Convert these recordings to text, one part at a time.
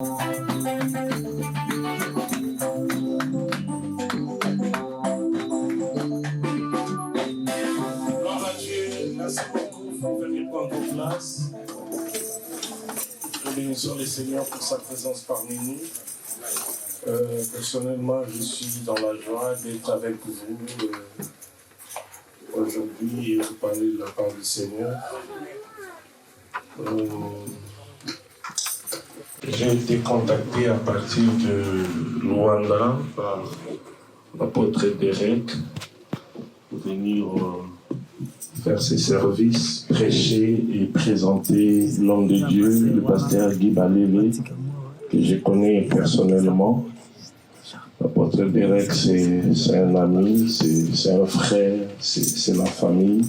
Merci beaucoup, il faut venir prendre vos places. Nous bénissons le Seigneur pour sa présence parmi nous. Personnellement, je suis dans la joie d'être avec vous aujourd'hui et vous parler de la part du Seigneur. J'ai été contacté à partir de Luanda par l'apôtre Derek pour venir faire ses services, prêcher et présenter l'homme de Dieu, le pasteur Guy Balélé, que je connais personnellement. L'apôtre Derek, c'est un ami, c'est un frère, c'est la famille.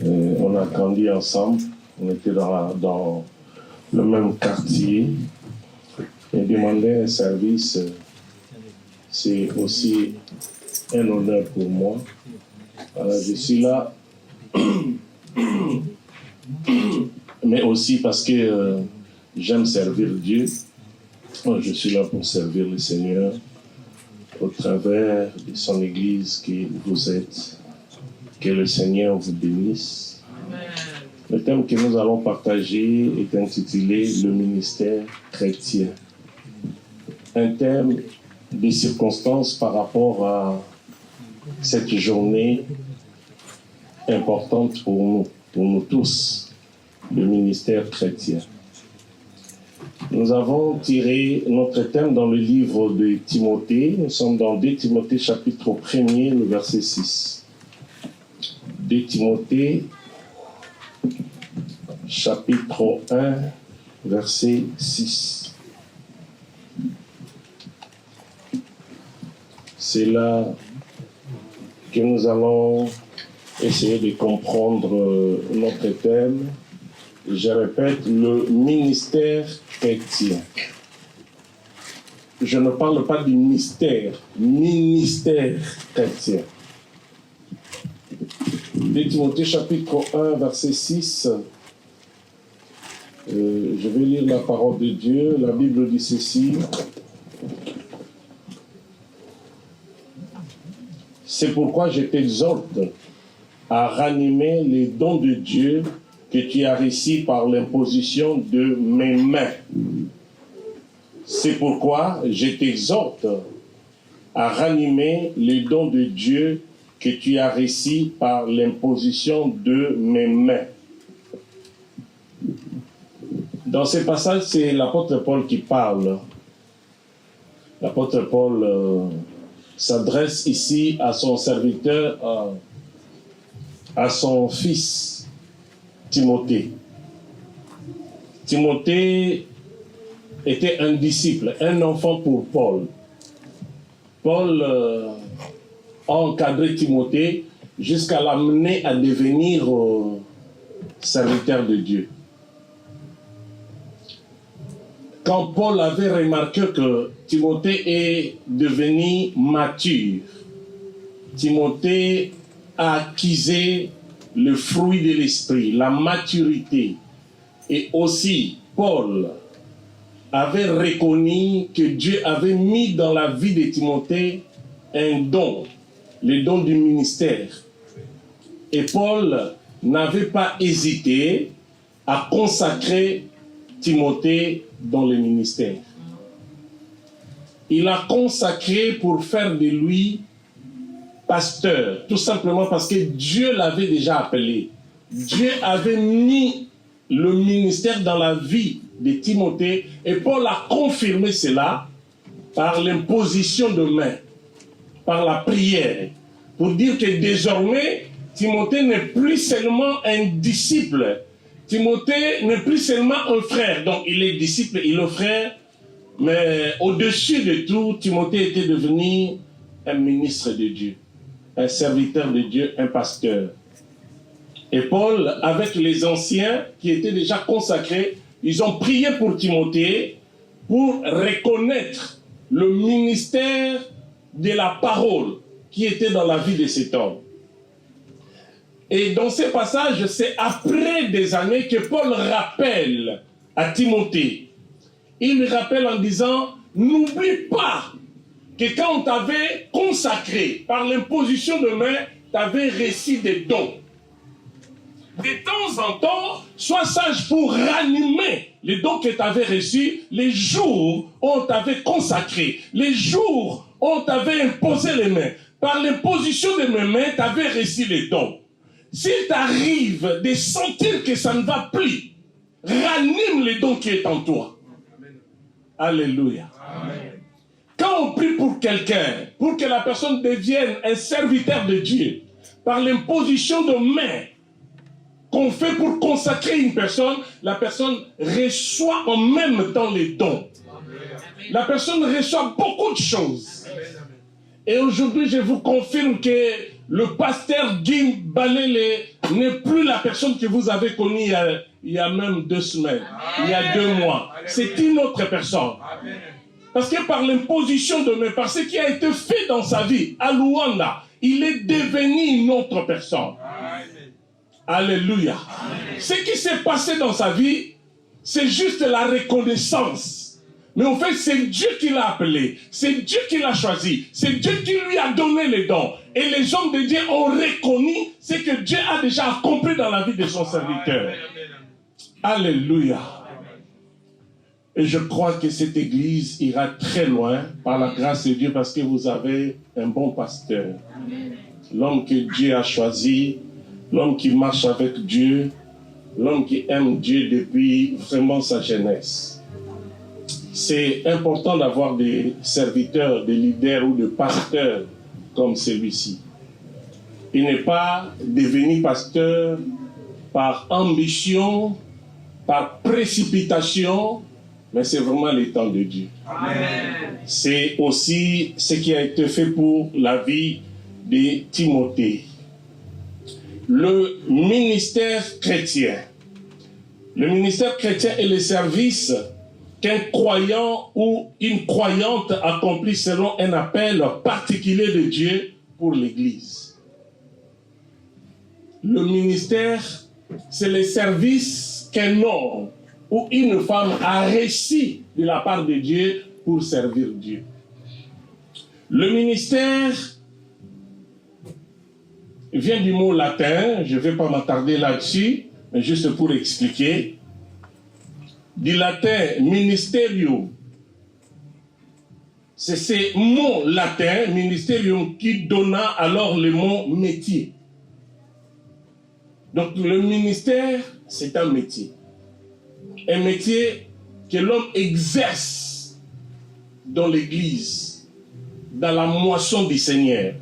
On a grandi ensemble, on était dans le même quartier. Et demander un service, c'est aussi un honneur pour moi. Je suis là, mais aussi parce que j'aime servir Dieu. Je suis là pour servir le Seigneur au travers de son Église que vous êtes. Que le Seigneur vous bénisse. Le thème que nous allons partager est intitulé « Le ministère chrétien ». Un thème de circonstances par rapport à cette journée importante pour nous tous, le ministère chrétien. Nous avons tiré notre thème dans le livre de Timothée. Nous sommes dans 2 Timothée chapitre 1er, le verset 6. 2 Timothée chapitre 1, verset 6. C'est là que nous allons essayer de comprendre notre thème. Je répète, le ministère chrétien. Je ne parle pas du mystère, ministère chrétien. 2 Timothée chapitre 1, verset 6. Je vais lire la parole de Dieu. La Bible dit ceci. C'est pourquoi je t'exhorte à ranimer les dons de Dieu que tu as reçus par l'imposition de mes mains. C'est pourquoi je t'exhorte à ranimer les dons de Dieu que tu as reçus par l'imposition de mes mains. Dans ce passage, c'est l'apôtre Paul qui parle. L'apôtre Paul s'adresse ici à son serviteur, à son fils, Timothée. Timothée était un disciple, un enfant pour Paul. Paul a encadré Timothée jusqu'à l'amener à devenir serviteur de Dieu. Quand Paul avait remarqué que Timothée est devenu mature, Timothée a acquis le fruit de l'esprit, la maturité. Et aussi, Paul avait reconnu que Dieu avait mis dans la vie de Timothée un don, le don du ministère. Et Paul n'avait pas hésité à consacrer Timothée dans le ministère. Il a consacré pour faire de lui pasteur, tout simplement parce que Dieu l'avait déjà appelé. Dieu avait mis le ministère dans la vie de Timothée et Paul a confirmé cela par l'imposition de main, par la prière, pour dire que désormais, Timothée n'est plus seulement un disciple. Timothée n'est plus seulement un frère, donc il est disciple, il est frère, mais au-dessus de tout, Timothée était devenu un ministre de Dieu, un serviteur de Dieu, un pasteur. Et Paul, avec les anciens qui étaient déjà consacrés, ils ont prié pour Timothée pour reconnaître le ministère de la parole qui était dans la vie de cet homme. Et dans ce passage, c'est après des années que Paul rappelle à Timothée il lui rappelle en disant, n'oublie pas que quand on t'avait consacré par l'imposition de main, tu avais reçu des dons. De temps en temps, sois sage pour ranimer les dons que tu avais reçus les jours où on t'avait consacré, les jours où on t'avait imposé les mains. Par l'imposition de mes mains, tu avais reçu les dons. S'il t'arrive de sentir que ça ne va plus, ranime les dons qui est en toi. Amen. Alléluia. Amen. Quand on prie pour quelqu'un, pour que la personne devienne un serviteur de Dieu, par l'imposition de mains qu'on fait pour consacrer une personne, la personne reçoit en même temps les dons. Amen. La personne reçoit beaucoup de choses. Amen. Et aujourd'hui, je vous confirme que le pasteur Guy Balele n'est plus la personne que vous avez connue il y a même 2 semaines, Amen. Il y a 2 mois. C'est une autre personne. Amen. Parce que par l'imposition de main, par ce qui a été fait dans sa vie, à Luanda, il est devenu une autre personne. Amen. Alléluia. Amen. Ce qui s'est passé dans sa vie, c'est juste la reconnaissance. Mais en fait, c'est Dieu qui l'a appelé, c'est Dieu qui l'a choisi, c'est Dieu qui lui a donné les dons. Et les hommes de Dieu ont reconnu ce que Dieu a déjà accompli dans la vie de son serviteur. Alléluia. Et je crois que cette église ira très loin par la grâce de Dieu parce que vous avez un bon pasteur. L'homme que Dieu a choisi, l'homme qui marche avec Dieu, l'homme qui aime Dieu depuis vraiment sa jeunesse. C'est important d'avoir des serviteurs, des leaders ou des pasteurs comme celui-ci. Il n'est pas devenu pasteur par ambition, par précipitation, mais c'est vraiment le temps de Dieu. Amen. C'est aussi ce qui a été fait pour la vie de Timothée. Le ministère chrétien. Le ministère chrétien est le service qu'un croyant ou une croyante accomplit selon un appel particulier de Dieu pour l'Église. Le ministère, c'est le service qu'un homme ou une femme a reçu de la part de Dieu pour servir Dieu. Le ministère vient du mot latin, je ne vais pas m'attarder là-dessus, mais juste pour expliquer. Du latin ministerium. C'est ces mots latins, ministerium, qui donna alors le mot métier. Donc le ministère, c'est un métier. Un métier que l'homme exerce dans l'église, dans la moisson du Seigneur.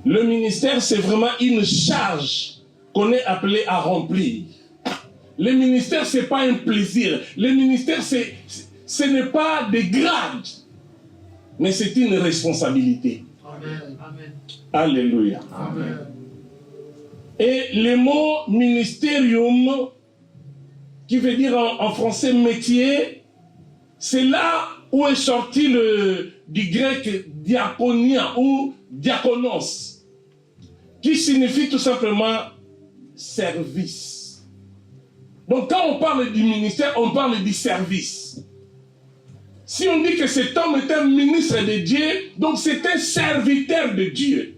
Le ministère, c'est vraiment une charge qu'on est appelé à remplir. Le ministère, ce n'est pas un plaisir. Le ministère, ce n'est pas des grades, mais c'est une responsabilité. Amen. Amen. Alléluia. Amen. Et le mot ministerium, qui veut dire en français métier, c'est là où est sorti du grec diakonia ou diakonos, qui signifie tout simplement service. Donc quand on parle du ministère, on parle du service. Si on dit que cet homme est un ministre de Dieu, donc c'est un serviteur de Dieu.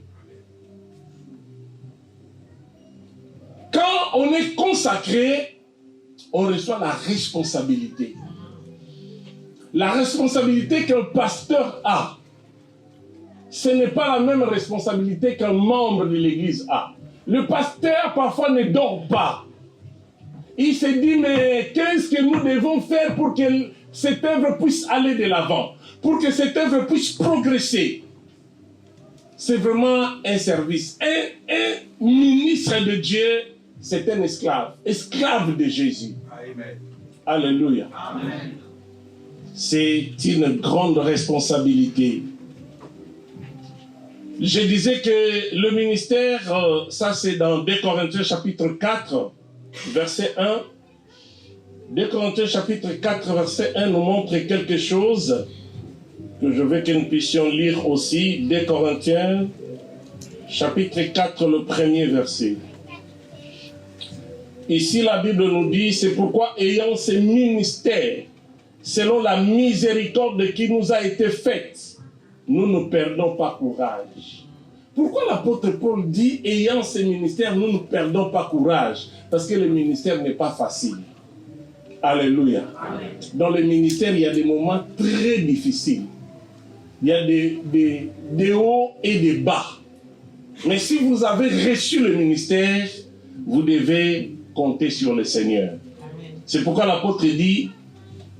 Quand on est consacré, on reçoit la responsabilité. La responsabilité qu'un pasteur a, ce n'est pas la même responsabilité qu'un membre de l'église a. Le pasteur parfois ne dort pas. Il se dit, mais qu'est-ce que nous devons faire pour que cette œuvre puisse aller de l'avant, pour que cette œuvre puisse progresser? C'est vraiment un service. Un ministre de Dieu, c'est un esclave, esclave de Jésus. Amen. Alléluia. Amen. C'est une grande responsabilité. Je disais que le ministère, ça c'est dans 2 Corinthiens chapitre 4, verset 1. 2 Corinthiens chapitre 4, verset 1 nous montre quelque chose que je veux que nous puissions lire aussi. 2 Corinthiens chapitre 4, le premier verset. Ici, la Bible nous dit, c'est pourquoi ayant ces ministères, selon la miséricorde qui nous a été faite, nous ne perdons pas courage. Pourquoi l'apôtre Paul dit, ayant ces ministères, nous ne perdons pas courage? Parce que le ministère n'est pas facile. Alléluia. Amen. Dans le ministère, il y a des moments très difficiles. Il y a des hauts et des bas. Mais si vous avez reçu le ministère, vous devez compter sur le Seigneur. Amen. C'est pourquoi l'apôtre dit,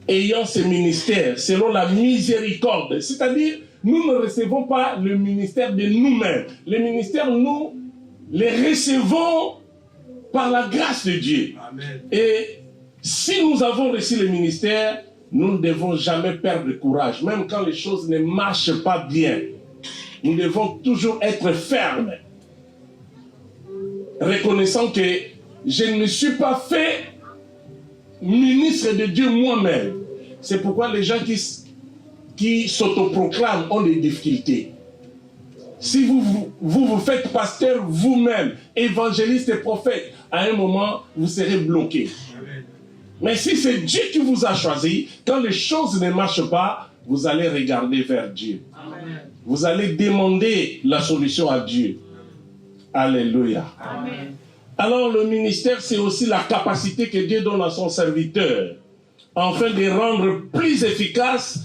ayant ce ministère, selon la miséricorde, c'est-à-dire, nous ne recevons pas le ministère de nous-mêmes. Le ministère, nous les recevons par la grâce de Dieu. Amen. Et si nous avons reçu le ministère, nous ne devons jamais perdre courage, même quand les choses ne marchent pas bien. Nous devons toujours être fermes, reconnaissant que je ne suis pas fait ministre de Dieu moi-même. C'est pourquoi les gens qui s'autoproclament ont des difficultés. Si vous faites pasteur vous-même, évangéliste et prophète, à un moment, vous serez bloqué. Mais si c'est Dieu qui vous a choisi, quand les choses ne marchent pas, vous allez regarder vers Dieu. Amen. Vous allez demander la solution à Dieu. Alléluia. Amen. Alors le ministère, c'est aussi la capacité que Dieu donne à son serviteur, afin de les rendre plus efficaces,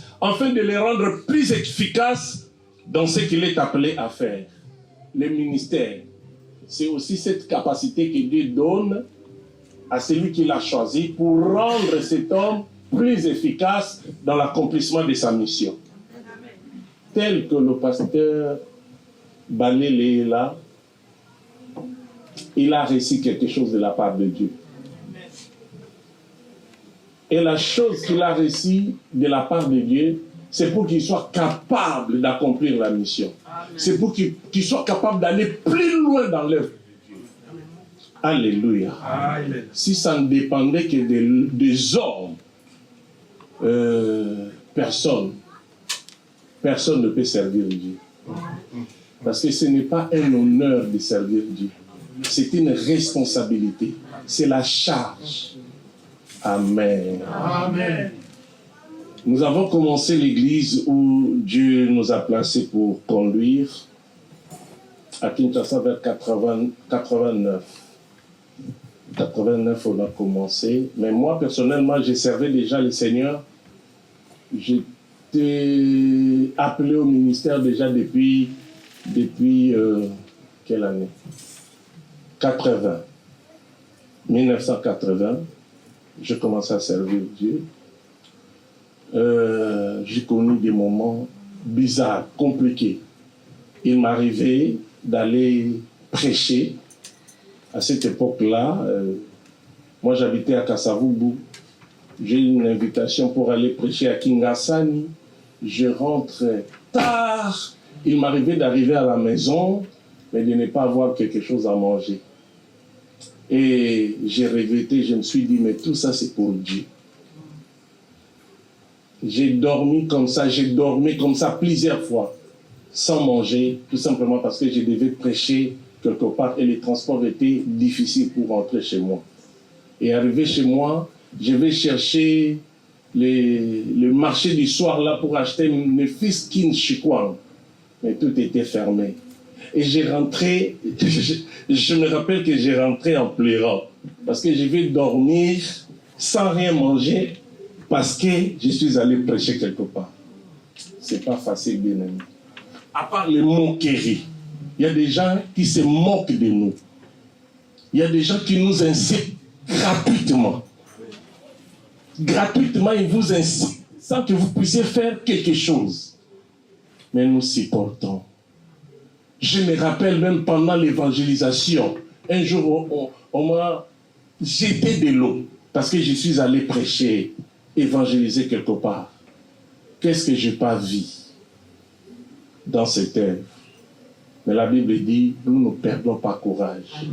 dans ce qu'il est appelé à faire. Le ministère, c'est aussi cette capacité que Dieu donne à celui qui l'a choisi pour rendre cet homme plus efficace dans l'accomplissement de sa mission. Tel que le pasteur Balélé est là, il a reçu quelque chose de la part de Dieu. Et la chose qu'il a reçue de la part de Dieu, c'est pour qu'il soit capable d'accomplir la mission. C'est pour qu'il soit capable d'aller plus loin dans l'œuvre. Alléluia. Amen. Si ça ne dépendait que des hommes, personne ne peut servir Dieu. Parce que ce n'est pas un honneur de servir Dieu. C'est une responsabilité. C'est la charge. Amen. Amen. Nous avons commencé l'église où Dieu nous a placés pour conduire à Kinshasa vers 89. 89, on a commencé. Mais moi, personnellement, j'ai servi déjà le Seigneur. J'étais appelé au ministère déjà depuis quelle année? 80. 1980. J'ai commencé à servir Dieu. J'ai connu des moments bizarres, compliqués. Il m'arrivait d'aller prêcher. À cette époque-là, moi j'habitais à Kasavubu. J'ai eu une invitation pour aller prêcher à Kingasani. Je rentre tard. Il m'arrivait d'arriver à la maison, mais de ne pas avoir quelque chose à manger. Et j'ai regretté, je me suis dit, mais tout ça c'est pour Dieu. J'ai dormi comme ça plusieurs fois, sans manger, tout simplement parce que je devais prêcher quelque part et les transports étaient difficiles pour rentrer chez moi. Et arrivé chez moi, je vais chercher le marché du soir là pour acheter mes fils Kin Chikwang. Mais tout était fermé. Et j'ai rentré, je me rappelle que j'ai rentré en pleurant. Parce que je vais dormir sans rien manger parce que je suis allé prêcher quelque part. C'est pas facile, bien aimé. À part les moqueries, il y a des gens qui se moquent de nous. Il y a des gens qui nous incitent gratuitement. Gratuitement, ils vous incitent sans que vous puissiez faire quelque chose. Mais nous supportons. Je me rappelle même pendant l'évangélisation, un jour, on m'a jeté de l'eau parce que je suis allé prêcher, évangéliser quelque part. Qu'est-ce que je n'ai pas vu dans cette œuvre? Mais la Bible dit, nous ne perdons pas courage.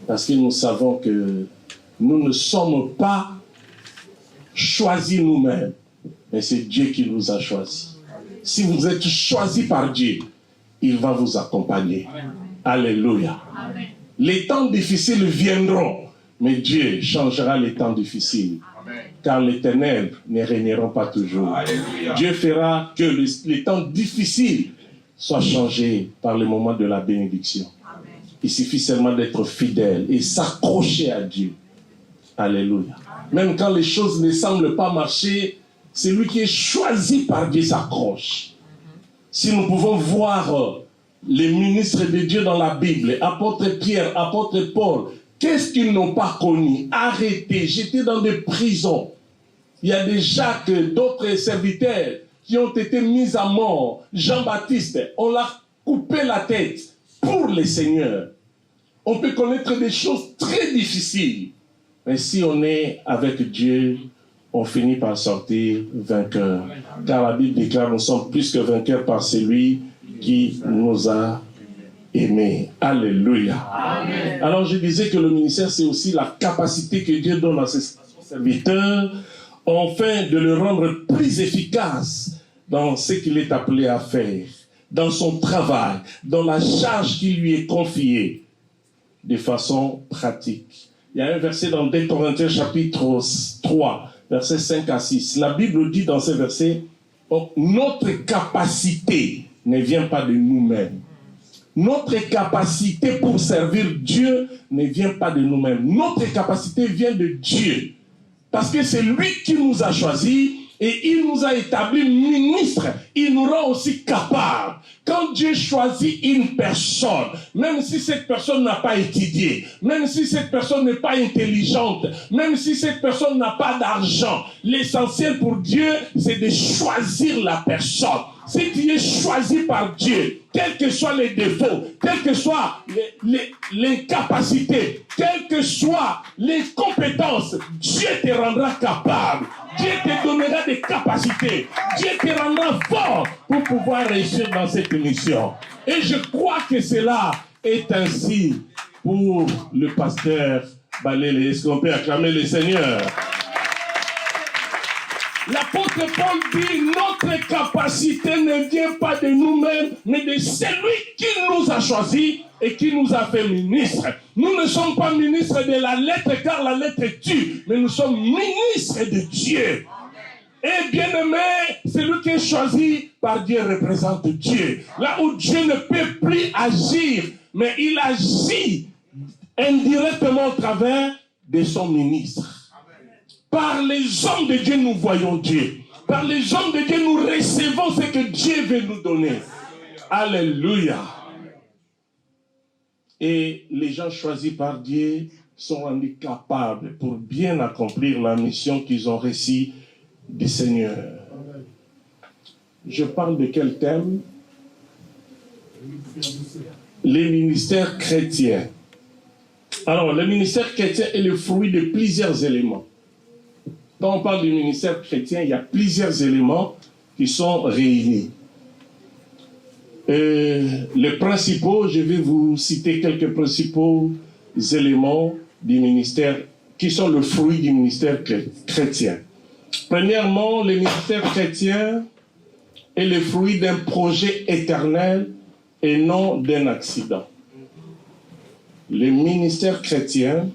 Parce que nous savons que nous ne sommes pas choisis nous-mêmes, mais c'est Dieu qui nous a choisis. Si vous êtes choisis par Dieu, il va vous accompagner. Amen. Alléluia. Amen. Les temps difficiles viendront, Mais Dieu changera les temps difficiles. Amen. Car les ténèbres ne régneront pas toujours. Alléluia. Dieu fera que les temps difficiles soient changés par le moment de la bénédiction. Amen. Il suffit seulement d'être fidèle et s'accrocher à Dieu. Alléluia. Même quand les choses ne semblent pas marcher, celui qui est choisi par Dieu s'accroche. Si nous pouvons voir les ministres de Dieu dans la Bible, apôtre Pierre, apôtre Paul, qu'est-ce qu'ils n'ont pas connu? Arrêtés, jetés dans des prisons. Il y a des Jacques, d'autres serviteurs qui ont été mis à mort. Jean-Baptiste, on l'a coupé la tête pour le Seigneur. On peut connaître des choses très difficiles. Mais si on est avec Dieu, on finit par sortir vainqueur. Car la Bible déclare, nous sommes plus que vainqueurs par celui qui nous a aimés. Alléluia. Amen. Alors je disais que le ministère, c'est aussi la capacité que Dieu donne à ses serviteurs, afin de le rendre plus efficace dans ce qu'il est appelé à faire, dans son travail, dans la charge qui lui est confiée, de façon pratique. Il y a un verset dans 2 Corinthiens chapitre 3, versets 5 à 6. La Bible dit dans ce verset, notre capacité ne vient pas de nous-mêmes. Notre capacité pour servir Dieu ne vient pas de nous-mêmes. Notre capacité vient de Dieu. Parce que c'est lui qui nous a choisis et il nous a établis ministres. Il nous rend aussi capables. Quand Dieu choisit une personne, même si cette personne n'a pas étudié, même si cette personne n'est pas intelligente, même si cette personne n'a pas d'argent, l'essentiel pour Dieu, c'est de choisir la personne. Si tu es choisi par Dieu, quels que soient les défauts, quelles que soient les capacités, quelles que soient les compétences, Dieu te rendra capable. Dieu te donnera des capacités. Dieu te rendra fort pour pouvoir réussir dans cette mission. Et je crois que cela est ainsi pour le pasteur Balele. Est-ce qu'on peut acclamer le Seigneur? L'apôtre Paul dit, notre capacité ne vient pas de nous-mêmes, mais de celui qui nous a choisis et qui nous a fait ministres. Nous ne sommes pas ministres de la lettre, car la lettre tue, mais nous sommes ministres de Dieu. Et bien aimé, celui qui est choisi par Dieu représente Dieu. Là où Dieu ne peut plus agir, mais il agit indirectement au travers de son ministre. Par les hommes de Dieu, nous voyons Dieu. Par les hommes de Dieu, nous recevons ce que Dieu veut nous donner. Alléluia. Et les gens choisis par Dieu sont rendus capables pour bien accomplir la mission qu'ils ont reçue du Seigneur. Je parle de quel thème? Les ministères chrétiens. Alors, le ministère chrétien est le fruit de plusieurs éléments. Quand on parle du ministère chrétien, il y a plusieurs éléments qui sont réunis. Les principaux, je vais vous citer quelques principaux éléments du ministère qui sont le fruit du ministère chrétien. Premièrement, le ministère chrétien est le fruit d'un projet éternel et non d'un accident. Le ministère chrétien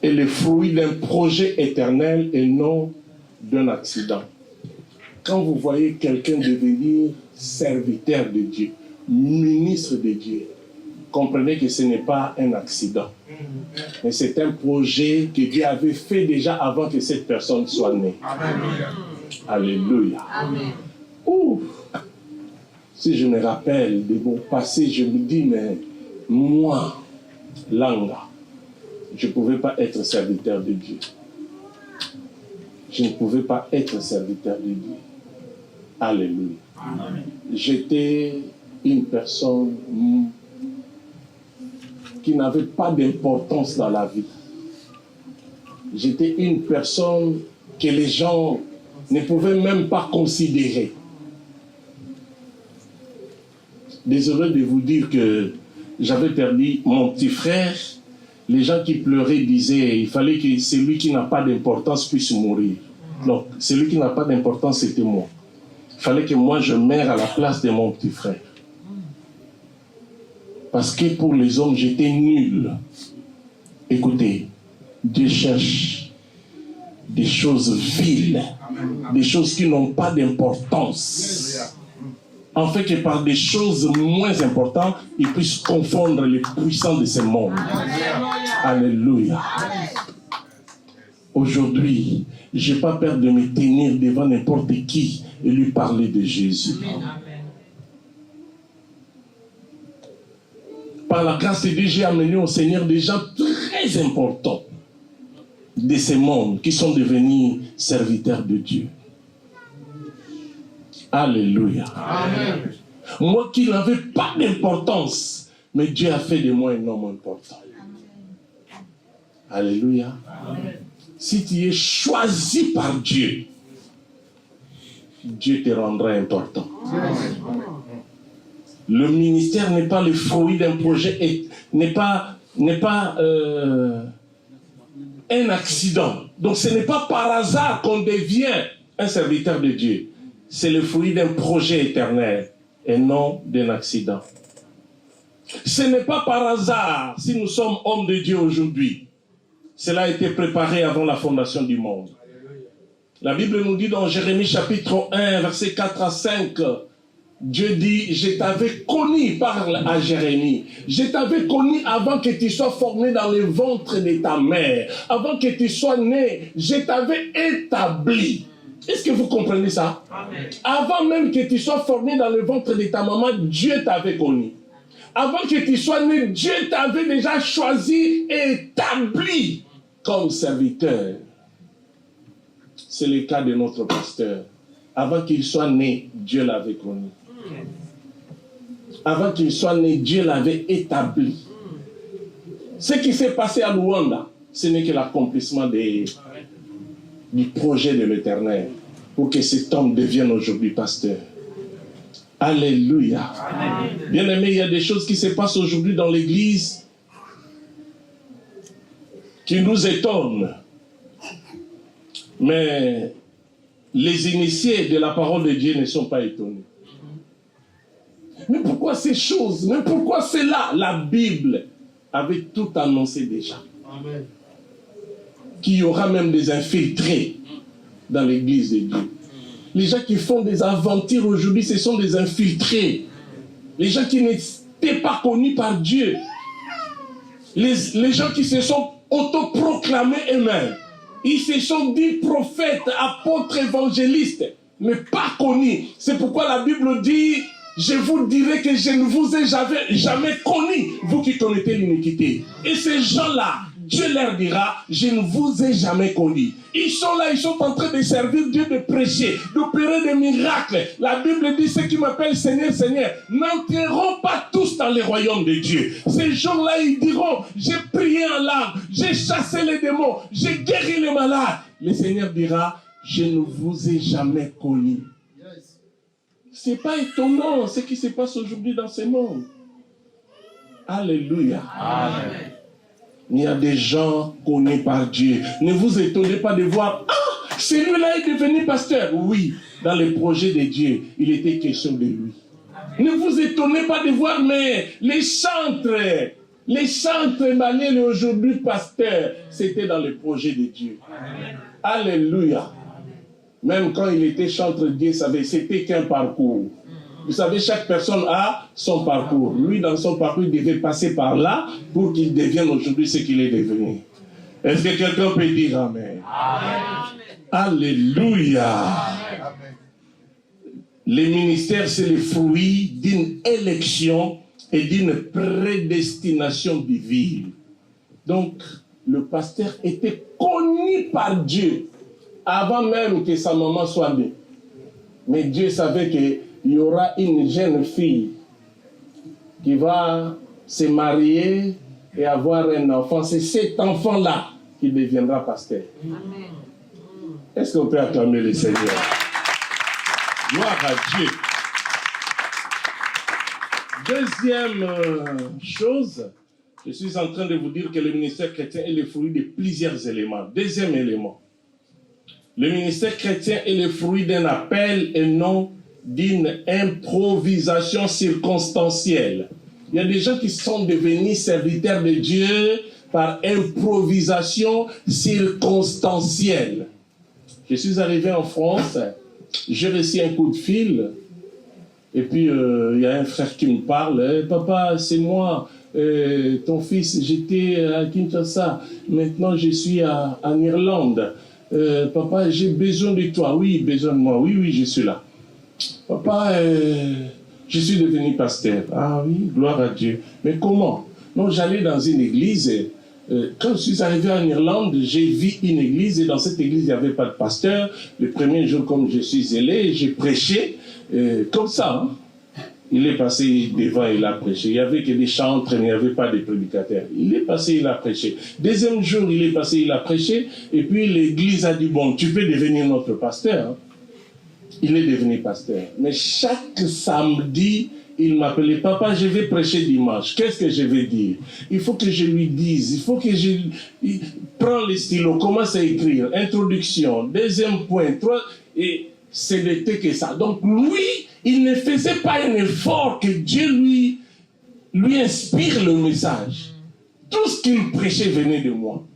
est le fruit d'un projet éternel et non d'un accident. Quand vous voyez quelqu'un devenir serviteur de Dieu, ministre de Dieu, comprenez que ce n'est pas un accident. Mais c'est un projet que Dieu avait fait déjà avant que cette personne soit née. Amen. Alléluia. Amen. Ouf. Si je me rappelle de mon passé, je me dis, mais moi, Langa, je ne pouvais pas être serviteur de Dieu. Je ne pouvais pas être serviteur de Dieu. Alléluia. Amen. J'étais une personne qui n'avait pas d'importance dans la vie. J'étais une personne que les gens ne pouvaient même pas considérer. Désolé de vous dire que j'avais perdu mon petit frère. Les gens qui pleuraient disaient il fallait que celui qui n'a pas d'importance puisse mourir. Donc, celui qui n'a pas d'importance, c'était moi. Il fallait que moi, je meure à la place de mon petit frère. Parce que pour les hommes, j'étais nul. Écoutez, Dieu cherche des choses viles, des choses qui n'ont pas d'importance, en fait que par des choses moins importantes, ils puissent confondre les puissants de ce monde. Alléluia. Aujourd'hui, je n'ai pas peur de me tenir devant n'importe qui et lui parler de Jésus. Par la grâce de Dieu, j'ai amené au Seigneur des gens très importants de ce monde qui sont devenus serviteurs de Dieu. Alléluia. Amen. Moi qui n'avais pas d'importance, mais Dieu a fait de moi un homme important. Alléluia. Amen. Si tu es choisi par Dieu, Dieu te rendra important. Amen. Le ministère n'est pas le fruit d'un projet, n'est pas un accident. Donc ce n'est pas par hasard qu'on devient un serviteur de Dieu. C'est le fruit d'un projet éternel et non d'un accident. Ce n'est pas par hasard si nous sommes hommes de Dieu aujourd'hui. Cela a été préparé avant la fondation du monde. La Bible nous dit dans Jérémie chapitre 1, versets 4 à 5, Dieu dit, je t'avais connu, parle à Jérémie, je t'avais connu avant que tu sois formé dans le ventre de ta mère, avant que tu sois né, je t'avais établi. Est-ce que vous comprenez ça? Amen. Avant même que tu sois formé dans le ventre de ta maman, Dieu t'avait connu. Avant que tu sois né, Dieu t'avait déjà choisi et établi comme serviteur. C'est le cas de notre pasteur. Avant qu'il soit né, Dieu l'avait connu. Avant qu'il soit né, Dieu l'avait établi. Ce qui s'est passé à Luanda, ce n'est que l'accomplissement du projet de l'Éternel pour que cet homme devienne aujourd'hui pasteur. Alléluia. Bien aimé, il y a des choses qui se passent aujourd'hui dans l'Église qui nous étonnent. Mais les initiés de la parole de Dieu ne sont pas étonnés. Mais pourquoi ces choses? Mais pourquoi cela? La Bible avait tout annoncé déjà. Amen. Qu'il y aura même des infiltrés dans l'église de Dieu. Les gens qui font des aventures aujourd'hui, ce sont des infiltrés. Les gens qui n'étaient pas connus par Dieu. Les gens qui se sont autoproclamés eux-mêmes. Ils se sont dit prophètes, apôtres, évangélistes, mais pas connus. C'est pourquoi la Bible dit, je vous dirai que je ne vous ai jamais connus, vous qui commettez l'iniquité. Et ces gens-là, Dieu leur dira, je ne vous ai jamais connus. Ils sont là, ils sont en train de servir Dieu, de prêcher, d'opérer des miracles. La Bible dit, ceux qui m'appellent Seigneur, Seigneur, n'entreront pas tous dans le royaume de Dieu. Ces gens-là, ils diront, j'ai prié en langue, j'ai chassé les démons, j'ai guéri les malades. Le Seigneur dira, je ne vous ai jamais connus. Ce n'est pas étonnant ce qui se passe aujourd'hui dans ce monde. Alléluia. Amen. Il y a des gens connus par Dieu. Ne vous étonnez pas de voir, ah, celui-là est devenu pasteur. Oui, dans le projet de Dieu, il était question de lui. Ne vous étonnez pas de voir, mais les chantres maliens aujourd'hui pasteurs, c'était dans le projet de Dieu. Amen. Alléluia. Même quand il était chantre, Dieu savait, c'était qu'un parcours. Vous savez, chaque personne a son parcours. Lui, dans son parcours, il devait passer par là pour qu'il devienne aujourd'hui ce qu'il est devenu. Est-ce que quelqu'un peut dire Amen? Amen. Alléluia. Amen. Le ministère, c'est le fruit d'une élection et d'une prédestination divine. Donc, le pasteur était connu par Dieu avant même que sa maman soit née. Mais Dieu savait qu'il y aura une jeune fille qui va se marier et avoir un enfant. C'est cet enfant-là qui deviendra pasteur. Amen. Est-ce qu'on peut acclamer le Seigneur? Gloire à Dieu. Deuxième chose, je suis en train de vous dire que le ministère chrétien est le fruit de plusieurs éléments. Deuxième élément. Le ministère chrétien est le fruit d'un appel et non d'une improvisation circonstancielle. Il y a des gens qui sont devenus serviteurs de Dieu par improvisation circonstancielle. Je suis arrivé en France, j'ai reçu un coup de fil, et puis il y a un frère qui me parle. Papa, c'est moi, ton fils, j'étais à Kinshasa, maintenant je suis en Irlande. Papa, j'ai besoin de toi. Oui, besoin de moi. Oui, je suis là. Papa, je suis devenu pasteur. Ah oui, gloire à Dieu. Mais comment? Non, j'allais dans une église. Quand je suis arrivé en Irlande, j'ai vu une église et dans cette église, il n'y avait pas de pasteur. Le premier jour, comme je suis allé, j'ai prêché comme ça. Hein. Il est passé devant, il a prêché. Il n'y avait que des chantres, il n'y avait pas de prédicateurs. Il est passé, il a prêché. Deuxième jour, il est passé, il a prêché. Et puis l'église a dit, bon, tu peux devenir notre pasteur. Hein. Il est devenu pasteur. Mais chaque samedi, il m'appelait, papa, je vais prêcher dimanche. Qu'est-ce que je vais dire? Il faut que je lui dise, il faut que je... Prends les stylos, commence à écrire. Introduction, deuxième point, trois... Et ce n'était que ça. Donc lui, il ne faisait pas un effort que Dieu lui inspire le message. Tout ce qu'il prêchait venait de moi.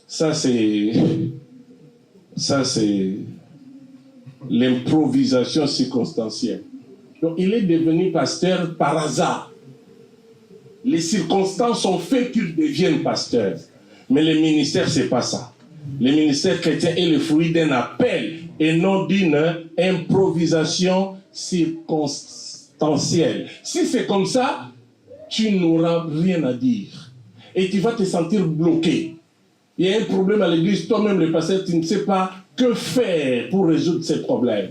Ça, c'est l'improvisation circonstancielle. Donc, il est devenu pasteur par hasard. Les circonstances ont fait qu'il devienne pasteur. Mais le ministère, ce n'est pas ça. Le ministère chrétien est le fruit d'un appel et non d'une improvisation circonstancielle. Si c'est comme ça, tu n'auras rien à dire. Et tu vas te sentir bloqué. Il y a un problème à l'église, toi-même le pasteur, tu ne sais pas que faire pour résoudre ces problèmes.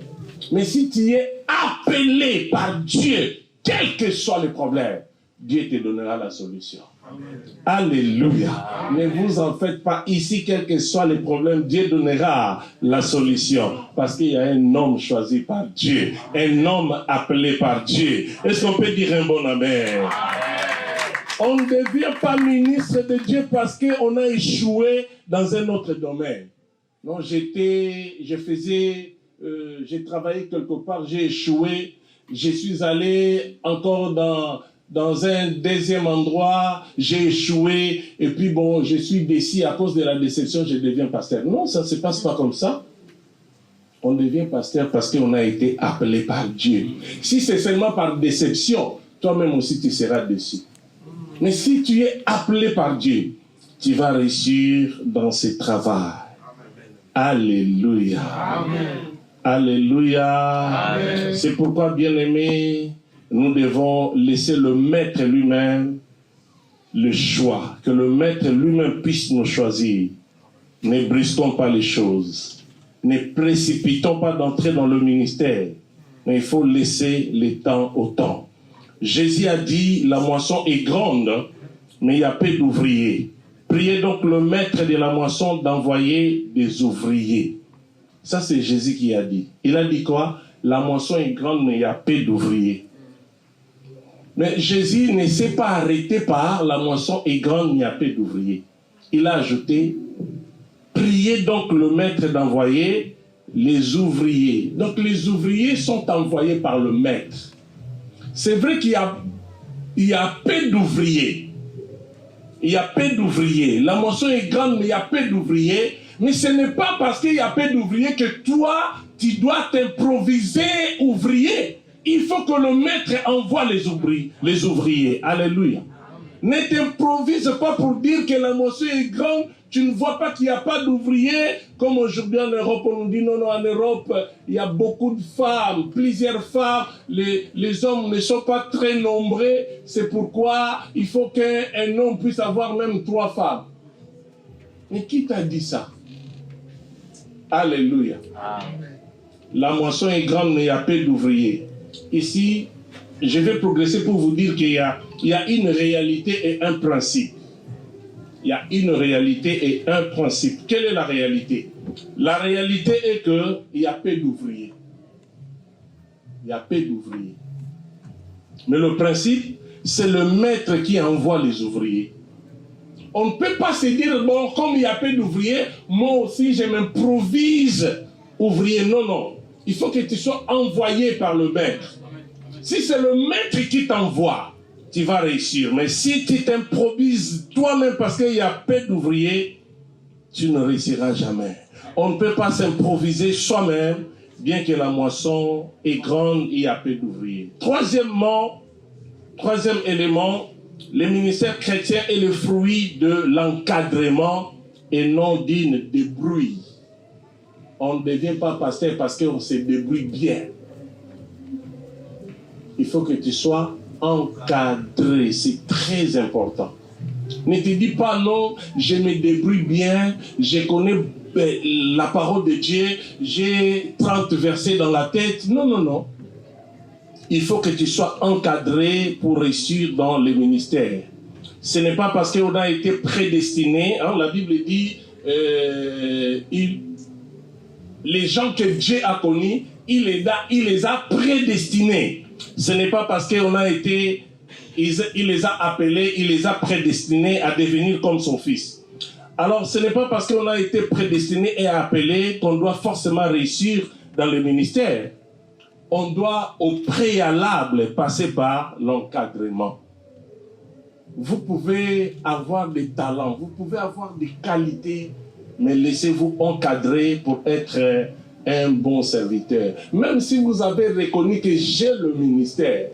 Mais si tu es appelé par Dieu, quel que soit le problème, Dieu te donnera la solution. Amen. Alléluia. Amen. Ne vous en faites pas. Ici, quel que soit le problème, Dieu donnera la solution. Parce qu'il y a un homme choisi par Dieu. Un homme appelé par Dieu. Est-ce qu'on peut dire un bon amen? On ne devient pas ministre de Dieu parce qu'on a échoué dans un autre domaine. Non, j'ai travaillé quelque part, j'ai échoué. Je suis allé encore dans un deuxième endroit, j'ai échoué, et puis bon, je suis déçu à cause de la déception, je deviens pasteur. Non, ça ne se passe pas comme ça. On devient pasteur parce qu'on a été appelé par Dieu. Si c'est seulement par déception, toi-même aussi tu seras déçu. Mais si tu es appelé par Dieu, tu vas réussir dans ce travail. Alléluia. Amen. Alléluia. Amen. C'est pourquoi, bien-aimés, nous devons laisser le maître lui-même le choix, que le maître lui-même puisse nous choisir. Ne brusquons pas les choses, ne précipitons pas d'entrer dans le ministère, mais il faut laisser le temps au temps. Jésus a dit, la moisson est grande, mais il y a peu d'ouvriers. Priez donc le maître de la moisson d'envoyer des ouvriers. Ça, c'est Jésus qui a dit. Il a dit quoi? La moisson est grande, mais il y a peu d'ouvriers. Mais Jésus ne s'est pas arrêté par la moisson est grande, mais il y a peu d'ouvriers. Il a ajouté, priez donc le maître d'envoyer les ouvriers. Donc les ouvriers sont envoyés par le maître. C'est vrai qu'il y a peu d'ouvriers. Il y a peu d'ouvriers. La moisson est grande, mais il y a peu d'ouvriers. Mais ce n'est pas parce qu'il y a peu d'ouvriers que toi, tu dois t'improviser ouvrier. Il faut que le maître envoie les ouvriers. Alléluia. Ne t'improvise pas pour dire que la moisson est grande. Tu ne vois pas qu'il n'y a pas d'ouvriers. Comme aujourd'hui en Europe, on nous dit non, en Europe, il y a beaucoup de femmes, plusieurs femmes. Les hommes ne sont pas très nombreux. C'est pourquoi il faut qu'un homme puisse avoir même 3 femmes. Mais qui t'a dit ça? Alléluia. Amen. La moisson est grande, mais il y a peu d'ouvriers. Ici, je vais progresser pour vous dire qu'il y a une réalité et un principe. Il y a une réalité et un principe. Quelle est la réalité? La réalité est qu'il y a peu d'ouvriers. Il y a peu d'ouvriers. Mais le principe, c'est le maître qui envoie les ouvriers. On ne peut pas se dire, bon, comme il y a peu d'ouvriers, moi aussi je m'improvise ouvrier. Non, non. Il faut que tu sois envoyé par le maître. Si c'est le maître qui t'envoie, tu vas réussir. Mais si tu t'improvises toi-même parce qu'il y a peu d'ouvriers, tu ne réussiras jamais. On ne peut pas s'improviser soi-même, bien que la moisson est grande, il y a peu d'ouvriers. Troisième élément, le ministère chrétien est le fruit de l'encadrement et non d'une débrouille. On ne devient pas pasteur parce qu'on se débrouille bien. Il faut que tu sois encadré, c'est très important. Ne te dis pas non, je me débrouille bien, je connais la parole de Dieu, j'ai 30 versets dans la tête. Non, non, non. Il faut que tu sois encadré pour réussir dans le ministère. Ce n'est pas parce qu'on a été prédestiné, hein, la Bible dit, les gens que Dieu a connus, il les a prédestinés. Ce n'est pas parce qu'on a été, il les a appelés, il les a prédestinés à devenir comme son fils. Alors, ce n'est pas parce qu'on a été prédestiné et appelé qu'on doit forcément réussir dans le ministère. On doit au préalable passer par l'encadrement. Vous pouvez avoir des talents, vous pouvez avoir des qualités, mais laissez-vous encadrer pour être un bon serviteur. Même si vous avez reconnu que j'ai le ministère,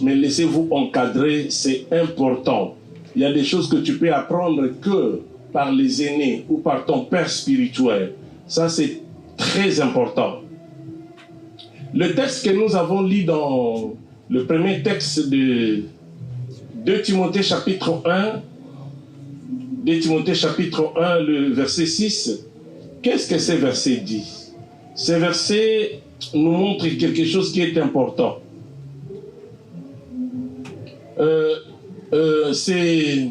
mais laissez-vous encadrer, c'est important. Il y a des choses que tu peux apprendre que par les aînés ou par ton père spirituel. Ça, c'est très important. Le texte que nous avons lu dans le premier texte de 2 Timothée chapitre 1, 2 Timothée chapitre 1, le verset 6, qu'est-ce que ce verset dit? Ce verset nous montre quelque chose qui est important. C'est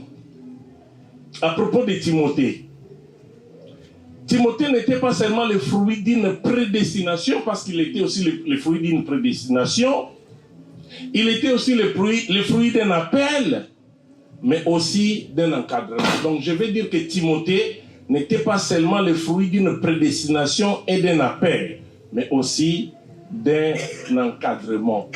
à propos de Timothée. Timothée n'était pas seulement le fruit d'une prédestination, parce qu'il était aussi le fruit d'une prédestination, il était aussi le fruit d'un appel, mais aussi d'un encadrement. Donc je vais dire que Timothée n'était pas seulement le fruit d'une prédestination et d'un appel, mais aussi d'un encadrement.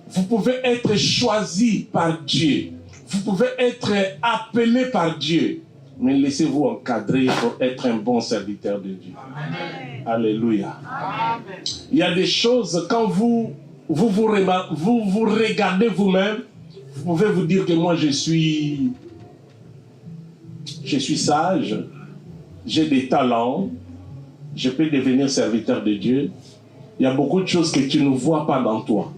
Vous pouvez être choisi par Dieu, vous pouvez être appelé par Dieu, mais laissez-vous encadrer pour être un bon serviteur de Dieu. Amen. Alléluia. Amen. Il y a des choses, quand vous regardez vous-même, vous pouvez vous dire que moi je suis sage, j'ai des talents, je peux devenir serviteur de Dieu. Il y a beaucoup de choses que tu ne vois pas dans toi.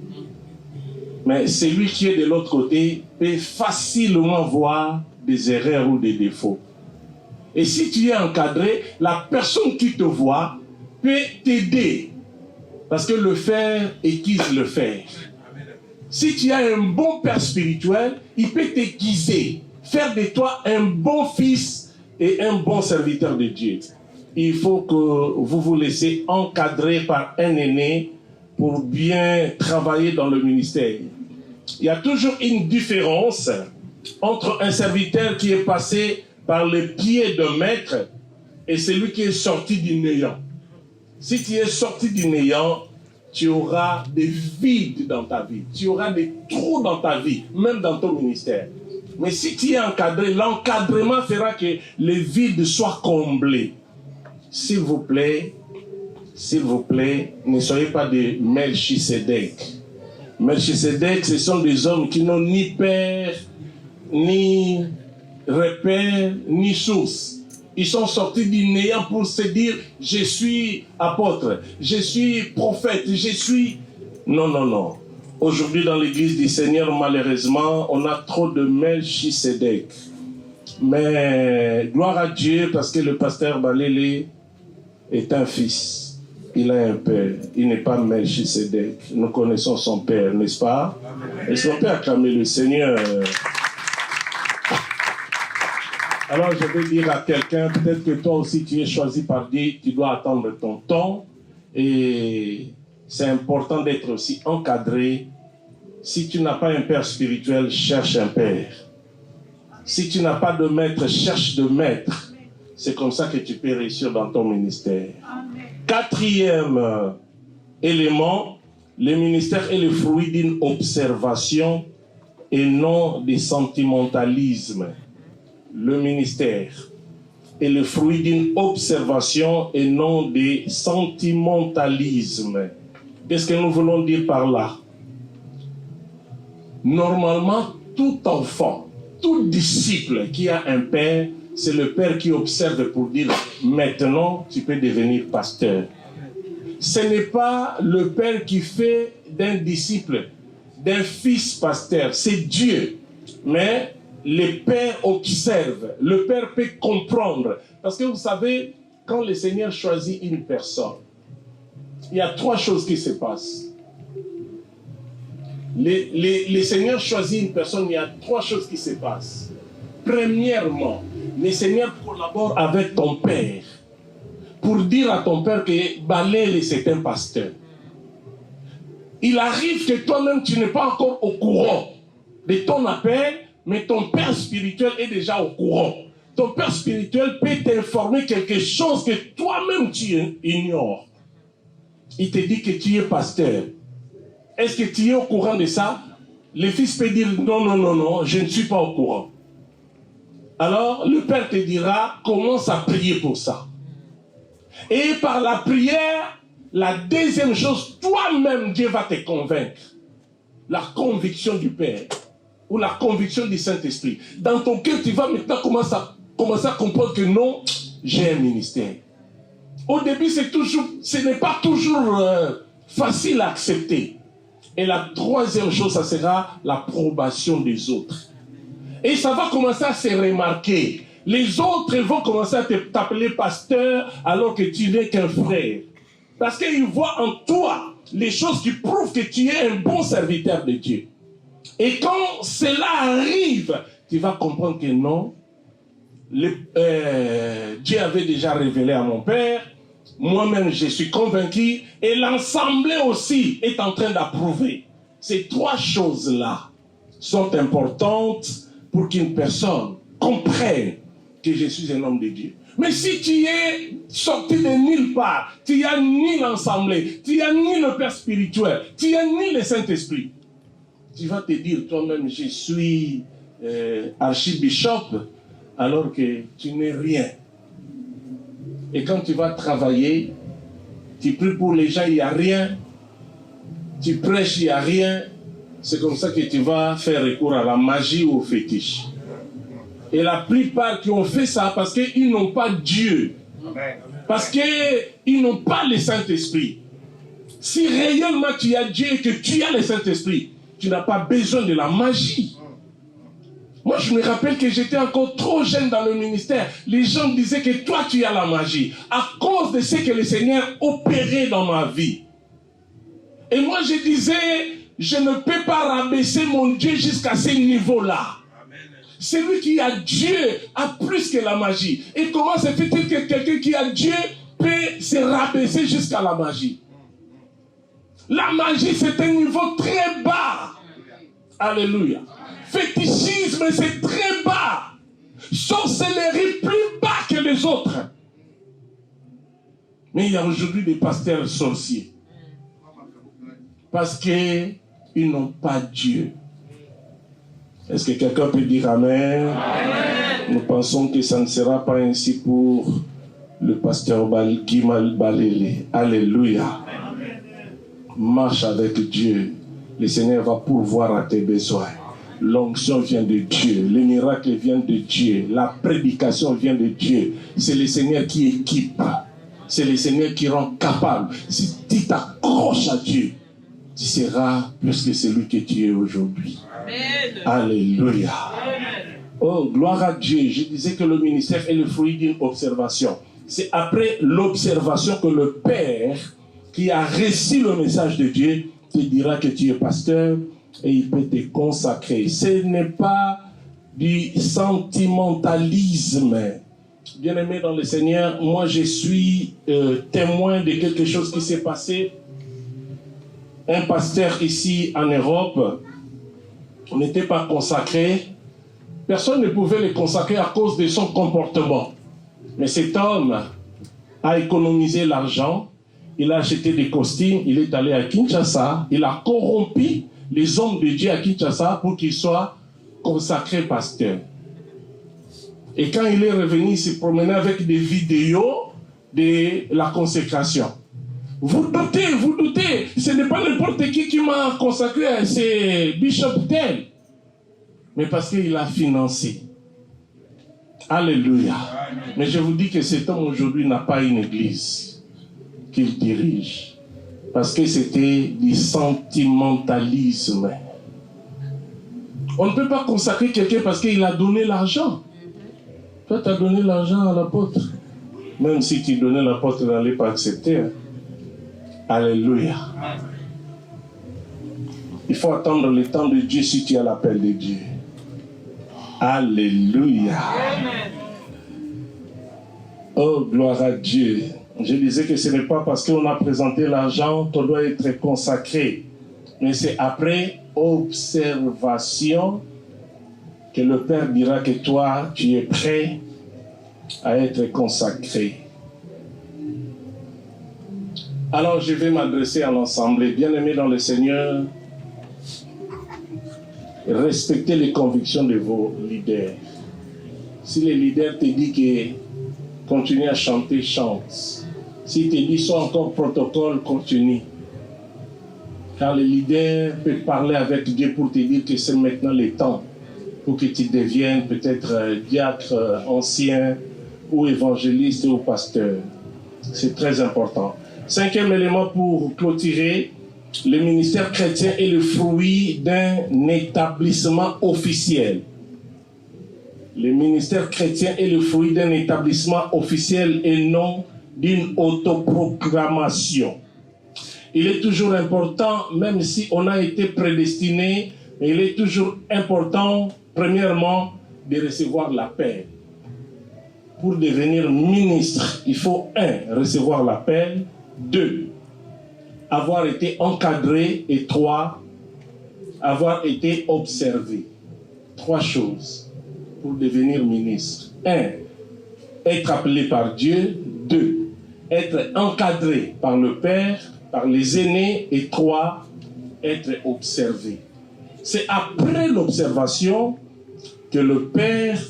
Mais celui qui est de l'autre côté peut facilement voir des erreurs ou des défauts. Et si tu es encadré, la personne qui te voit peut t'aider. Parce que le faire aiguise le faire. Si tu as un bon père spirituel, il peut t'aiguiser, faire de toi un bon fils et un bon serviteur de Dieu. Il faut que vous vous laissez encadrer par un aîné pour bien travailler dans le ministère. Il y a toujours une différence entre un serviteur qui est passé par le pied d'un maître et celui qui est sorti du néant. Si tu es sorti du néant, tu auras des vides dans ta vie, tu auras des trous dans ta vie, même dans ton ministère. Mais si tu es encadré, l'encadrement fera que les vides soient comblés. S'il vous plaît, ne soyez pas des Melchisedec. Melchisedec, ce sont des hommes qui n'ont ni père, ni repère, ni source. Ils sont sortis du néant pour se dire, je suis apôtre, je suis prophète, je suis... Non, non, non. Aujourd'hui, dans l'église du Seigneur, malheureusement, on a trop de Melchisedec. Mais gloire à Dieu, parce que le pasteur Balélé est un fils. Il a un père. Il n'est pas Melchisedec. Nous connaissons son père, n'est-ce pas? Est-ce qu'on peut acclamer le Seigneur? Alors je vais dire à quelqu'un, peut-être que toi aussi tu es choisi par Dieu, tu dois attendre ton temps. Et c'est important d'être aussi encadré. Si tu n'as pas un père spirituel, cherche un père. Si tu n'as pas de maître, cherche de maître. C'est comme ça que tu peux réussir dans ton ministère. Amen. Quatrième élément, le ministère est le fruit d'une observation et non des sentimentalismes. Le ministère est le fruit d'une observation et non des sentimentalismes. Qu'est-ce que nous voulons dire par là? Normalement, tout enfant, tout disciple qui a un père, c'est le père qui observe pour dire « Maintenant, tu peux devenir pasteur ». Ce n'est pas le père qui fait d'un disciple, d'un fils pasteur, c'est Dieu. Mais le père observe, le père peut comprendre. Parce que vous savez, quand le Seigneur choisit une personne, il y a 3 choses qui se passent. Le Seigneur choisit une personne, il y a 3 choses qui se passent. Premièrement, le Seigneur collabore avec ton père pour dire à ton père que Balel c'est un pasteur. Il arrive que toi-même tu n'es pas encore au courant de ton appel, mais ton père spirituel est déjà au courant. Ton père spirituel peut t'informer quelque chose que toi-même tu ignores. Il te dit que tu es pasteur. Est-ce que tu es au courant de ça? Le fils peut dire non, non, non, non, je ne suis pas au courant. Alors, le père te dira, commence à prier pour ça. Et par la prière, la deuxième chose, toi-même, Dieu va te convaincre. La conviction du Père ou la conviction du Saint-Esprit. Dans ton cœur, tu vas maintenant commencer à comprendre que non, j'ai un ministère. Au début, ce n'est pas toujours facile à accepter. Et la troisième chose, ça sera l'approbation des autres. Et ça va commencer à se remarquer. Les autres vont commencer à t'appeler pasteur alors que tu n'es qu'un frère. Parce qu'ils voient en toi les choses qui prouvent que tu es un bon serviteur de Dieu. Et quand cela arrive, tu vas comprendre que non, Dieu avait déjà révélé à mon père, moi-même je suis convaincu, et l'Assemblée aussi est en train d'approuver. Ces 3 choses-là sont importantes pour qu'une personne comprenne que je suis un homme de Dieu. Mais si tu es sorti de nulle part, tu n'as ni l'Assemblée, tu n'as ni le Père spirituel, tu n'as ni le Saint-Esprit, tu vas te dire toi-même, je suis archibishop, alors que tu n'es rien. Et quand tu vas travailler, tu pries pour les gens, il n'y a rien. Tu prêches, il n'y a rien. C'est comme ça que tu vas faire recours à la magie ou au fétiche. Et la plupart qui ont fait ça parce qu'ils n'ont pas Dieu. Parce qu'ils n'ont pas le Saint-Esprit. Si réellement tu as Dieu et que tu as le Saint-Esprit, tu n'as pas besoin de la magie. Moi, je me rappelle que j'étais encore trop jeune dans le ministère. Les gens disaient que toi, tu as la magie. À cause de ce que le Seigneur opérait dans ma vie. Et moi, je disais, je ne peux pas rabaisser mon Dieu jusqu'à ce niveau-là. Celui qui a Dieu a plus que la magie. Et comment se fait-il que quelqu'un qui a Dieu peut se rabaisser jusqu'à la magie? La magie, c'est un niveau très bas. Alléluia. Fétichisme, c'est très bas. Sorcellerie, plus bas que les autres. Mais il y a aujourd'hui des pasteurs sorciers. Parce qu'ils n'ont pas Dieu. Est-ce que quelqu'un peut dire Amen? Amen. Nous pensons que ça ne sera pas ainsi pour le pasteur Guy Balele. Alléluia. Amen. Marche avec Dieu. Le Seigneur va pourvoir à tes besoins. L'onction vient de Dieu. Les miracles viennent de Dieu. La prédication vient de Dieu. C'est le Seigneur qui équipe. C'est le Seigneur qui rend capable. Si tu t'accroches à Dieu, tu seras plus que celui que tu es aujourd'hui. Amen. Alléluia. Amen. Oh, gloire à Dieu. Je disais que le ministère est le fruit d'une observation. C'est après l'observation que le Père, qui a reçu le message de Dieu, te dira que tu es pasteur et il peut te consacrer. Ce n'est pas du sentimentalisme. Bien-aimé dans le Seigneur, moi je suis témoin de quelque chose qui s'est passé. Un pasteur ici en Europe n'était pas consacré. Personne ne pouvait le consacrer à cause de son comportement. Mais cet homme a économisé l'argent. Il a acheté des costumes. Il est allé à Kinshasa. Il a corrompu les hommes de Dieu à Kinshasa pour qu'ils soient consacrés pasteurs. Et quand il est revenu, il s'est promené avec des vidéos de la consécration. Vous doutez, ce n'est pas n'importe qui m'a consacré, c'est Bishop Tel. Mais parce qu'il a financé. Alléluia. Mais je vous dis que cet homme aujourd'hui n'a pas une église qu'il dirige. Parce que c'était du sentimentalisme. On ne peut pas consacrer quelqu'un parce qu'il a donné l'argent. Toi, tu as donné l'argent à l'apôtre. Même si tu donnais, l'apôtre n'allait pas accepter. Hein. Alléluia. Il faut attendre le temps de Dieu si tu as l'appel de Dieu. Alléluia. Oh, gloire à Dieu. Je disais que ce n'est pas parce qu'on a présenté l'argent qu'on doit être consacré. Mais c'est après observation que le Père dira que toi, tu es prêt à être consacré. Alors, je vais m'adresser à l'ensemble. Bien-aimés dans le Seigneur, respectez les convictions de vos leaders. Si les leaders te disent que continue à chanter, chante. Si te dit soit encore protocole, continue. Car le leader peut parler avec Dieu pour te dire que c'est maintenant le temps pour que tu deviennes peut-être diacre, ancien, ou évangéliste ou pasteur. C'est très important. 5e élément pour clôturer, le ministère chrétien est le fruit d'un établissement officiel. Le ministère chrétien est le fruit d'un établissement officiel et non d'une autoproclamation. Il est toujours important, même si on a été prédestiné, il est toujours important, premièrement, de recevoir l'appel. Pour devenir ministre, il faut 1. Recevoir l'appel, 2. Avoir été encadré et 3. Avoir été observé. 3 choses pour devenir ministre. 1. Être appelé par Dieu. 2. Être encadré par le Père, par les aînés. Et 3. Être observé. C'est après l'observation que le Père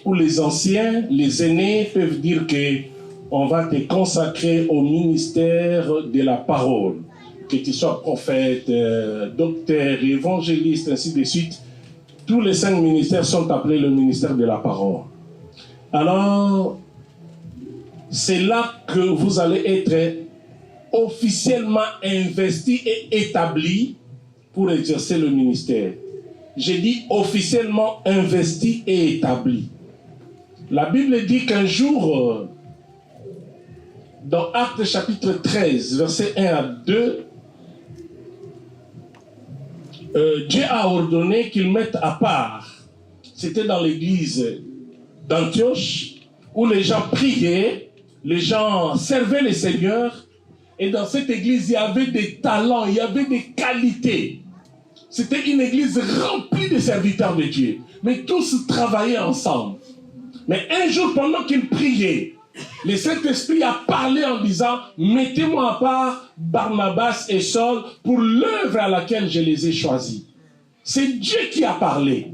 ou les anciens, les aînés peuvent dire qu'on va te consacrer au ministère de la parole. Que tu sois prophète, docteur, évangéliste, ainsi de suite. Tous les 5 ministères sont appelés le ministère de la parole. Alors, c'est là que vous allez être officiellement investi et établi pour exercer le ministère. J'ai dit officiellement investi et établi. La Bible dit qu'un jour, dans Actes chapitre 13, versets 1 à 2, Dieu a ordonné qu'ils mettent à part. C'était dans l'église d'Antioche, où les gens priaient, les gens servaient le Seigneur, et dans cette église, il y avait des talents, il y avait des qualités. C'était une église remplie de serviteurs de Dieu, mais tous travaillaient ensemble. Mais un jour, pendant qu'ils priaient, le Saint-Esprit a parlé en disant « Mettez-moi à part Barnabas et Saul pour l'œuvre à laquelle je les ai choisis. » C'est Dieu qui a parlé.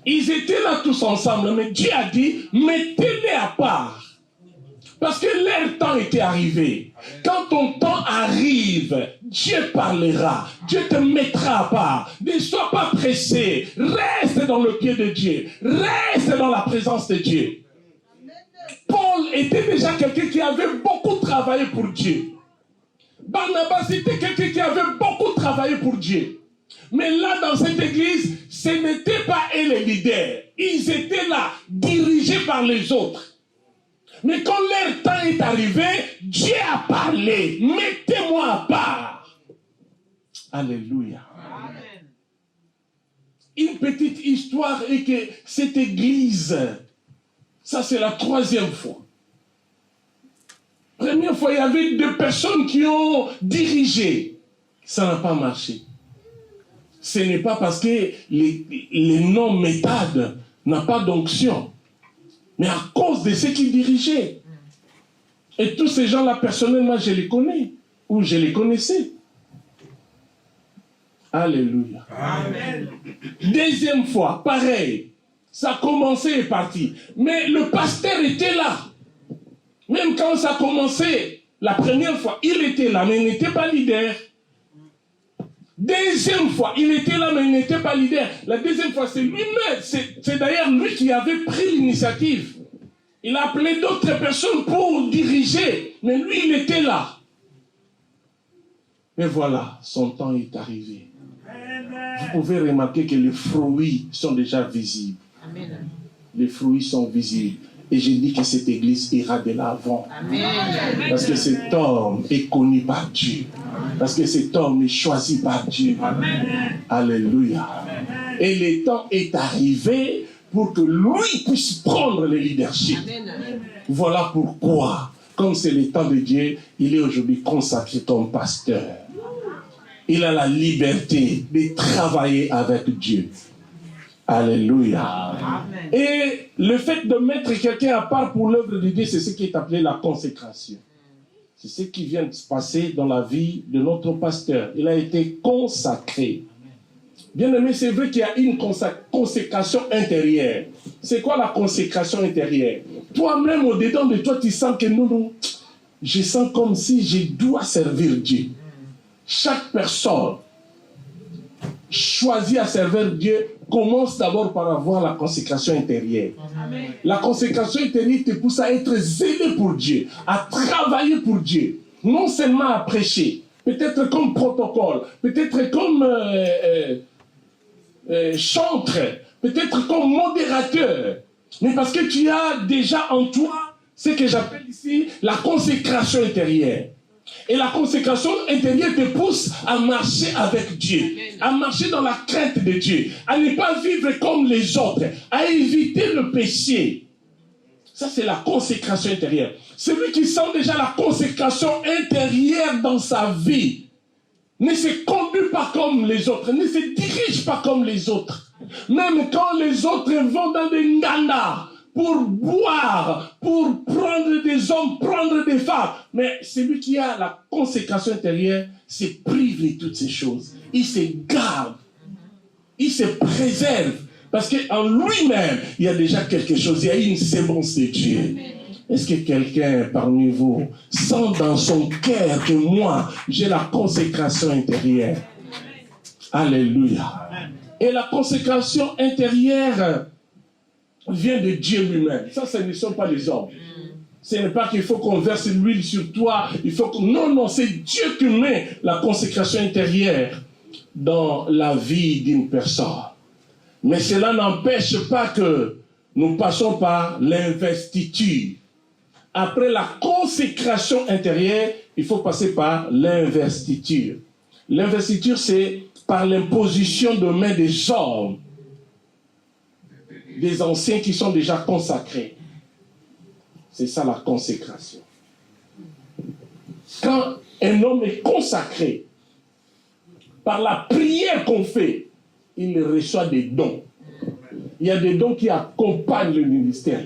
Ils étaient là tous ensemble, mais Dieu a dit « Mettez-les à part. » Parce que leur temps était arrivé. Quand ton temps arrive, Dieu parlera. Dieu te mettra à part. Ne sois pas pressé. Reste dans le pied de Dieu. Reste dans la présence de Dieu. Paul était déjà quelqu'un qui avait beaucoup travaillé pour Dieu. Barnabas était quelqu'un qui avait beaucoup travaillé pour Dieu. Mais là, dans cette église, ce n'était pas eux les leaders. Ils étaient là, dirigés par les autres. Mais quand leur temps est arrivé, Dieu a parlé. Mettez-moi à part. Alléluia. Amen. Une petite histoire est que cette église, ça c'est la 3e fois. Première fois, il y avait 2 personnes qui ont dirigé. Ça n'a pas marché. Ce n'est pas parce que les non-méthades n'ont pas d'onction, mais à cause de ceux qui dirigeaient. Et tous ces gens-là, personnellement, je les connais, ou je les connaissais. Alléluia. Amen. Deuxième fois, pareil. Ça a commencé et parti. Mais le pasteur était là. Même quand ça a commencé, la première fois, il était là, mais il n'était pas leader. Deuxième fois, il était là, mais il n'était pas leader. La deuxième fois, c'est lui-même. C'est d'ailleurs lui qui avait pris l'initiative. Il a appelé d'autres personnes pour diriger, mais lui, il était là. Et voilà, son temps est arrivé. Vous pouvez remarquer que les fruits sont déjà visibles. Amen. Les fruits sont visibles. Et j'ai dit que cette église ira de l'avant. Amen. Parce que cet homme est connu par Dieu. Parce que cet homme est choisi par Dieu. Amen. Alléluia. Et le temps est arrivé pour que lui puisse prendre le leadership. Amen. Voilà pourquoi, comme c'est le temps de Dieu, il est aujourd'hui consacré comme pasteur. Il a la liberté de travailler avec Dieu. Alléluia. Amen. Et le fait de mettre quelqu'un à part pour l'œuvre de Dieu, c'est ce qui est appelé la consécration. C'est ce qui vient de se passer dans la vie de notre pasteur. Il a été consacré. Bien aimé, c'est vrai qu'il y a une consécration intérieure. C'est quoi la consécration intérieure? Toi-même, au-dedans de toi, tu sens que non, je sens comme si je dois servir Dieu. Chaque personne choisie à servir Dieu commence d'abord par avoir la consécration intérieure. Amen. La consécration intérieure te pousse à être zélé pour Dieu, à travailler pour Dieu, non seulement à prêcher, peut-être comme protocole, peut-être comme chantre, peut-être comme modérateur, mais parce que tu as déjà en toi ce que j'appelle ici la consécration intérieure. Et la consécration intérieure te pousse à marcher avec Dieu, à marcher dans la crainte de Dieu, à ne pas vivre comme les autres, à éviter le péché. Ça, c'est la consécration intérieure. Celui qui sent déjà la consécration intérieure dans sa vie ne se conduit pas comme les autres, ne se dirige pas comme les autres. Même quand les autres vont dans des nganas, pour boire, pour prendre des hommes, prendre des femmes. Mais celui qui a la consécration intérieure se prive de toutes ces choses. Il se garde. Il se préserve. Parce qu'en lui-même, il y a déjà quelque chose. Il y a une sémence de Dieu. Est-ce que quelqu'un parmi vous sent dans son cœur que moi, j'ai la consécration intérieure? Alléluia. Et la consécration intérieure vient de Dieu lui-même. Ça, ce ne sont pas les hommes. Ce n'est pas qu'il faut qu'on verse l'huile sur toi. Il faut que... Non, c'est Dieu qui met la consécration intérieure dans la vie d'une personne. Mais cela n'empêche pas que nous passons par l'investiture. Après la consécration intérieure, il faut passer par l'investiture. L'investiture, c'est par l'imposition de main des hommes, des anciens qui sont déjà consacrés. C'est ça la consécration. Quand un homme est consacré, par la prière qu'on fait, il reçoit des dons. Il y a des dons qui accompagnent le ministère.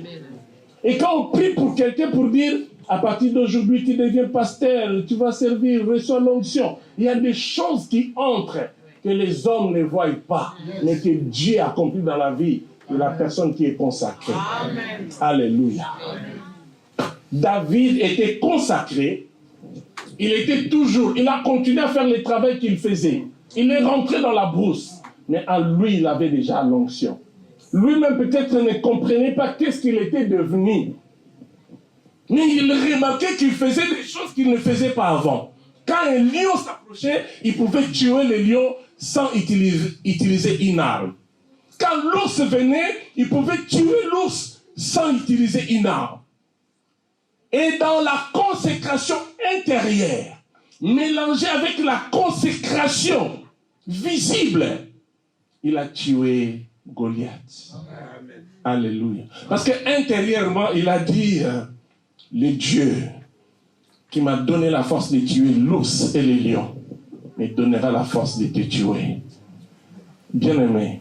Et quand on prie pour quelqu'un pour dire, à partir d'aujourd'hui, tu deviens pasteur, tu vas servir, reçois l'onction. Il y a des choses qui entrent, que les hommes ne voient pas, mais que Dieu accomplit dans la vie de la personne qui est consacrée. Amen. Alléluia. David était consacré. Il a continué à faire le travail qu'il faisait. Il est rentré dans la brousse. Mais en lui, il avait déjà l'onction. Lui-même peut-être ne comprenait pas qu'est-ce qu'il était devenu. Mais il remarquait qu'il faisait des choses qu'il ne faisait pas avant. Quand un lion s'approchait, il pouvait tuer le lion sans utiliser une arme. Quand l'ours venait, il pouvait tuer l'ours sans utiliser une arme. Et dans la consécration intérieure, mélangée avec la consécration visible, il a tué Goliath. Amen. Alléluia. Parce qu'intérieurement, il a dit, le Dieu qui m'a donné la force de tuer l'ours et le lion, me donnera la force de te tuer. Bien-aimé,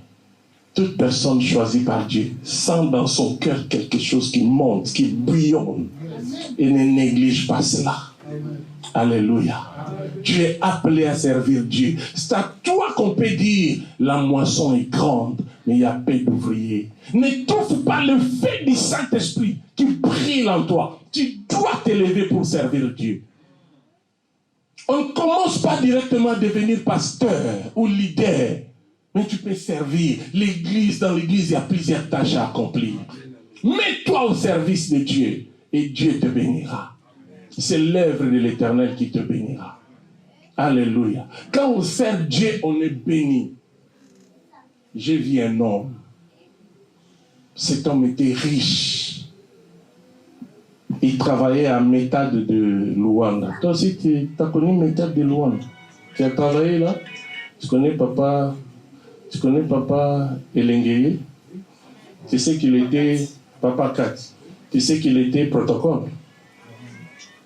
toute personne choisie par Dieu sent dans son cœur quelque chose qui monte, qui bouillonne, et ne néglige pas cela. Alléluia. Tu es appelé à servir Dieu. C'est à toi qu'on peut dire la moisson est grande, mais il y a peu d'ouvriers. N'étouffe pas le fait du Saint-Esprit qui brille en toi. Tu dois t'élever pour servir Dieu. On ne commence pas directement à devenir pasteur ou leader, mais tu peux servir l'église. Dans l'église, il y a plusieurs tâches à accomplir. Mets-toi au service de Dieu et Dieu te bénira. C'est l'œuvre de l'Éternel qui te bénira. Alléluia. Quand on sert Dieu, on est béni. J'ai vu un homme. Cet homme était riche. Il travaillait à Méthode de Luanda. Toi aussi, tu as connu Méthode de Luanda. Tu as travaillé là? Tu connais papa Elengeye? Tu sais qu'il était papa Kat. Tu sais qu'il était protocole.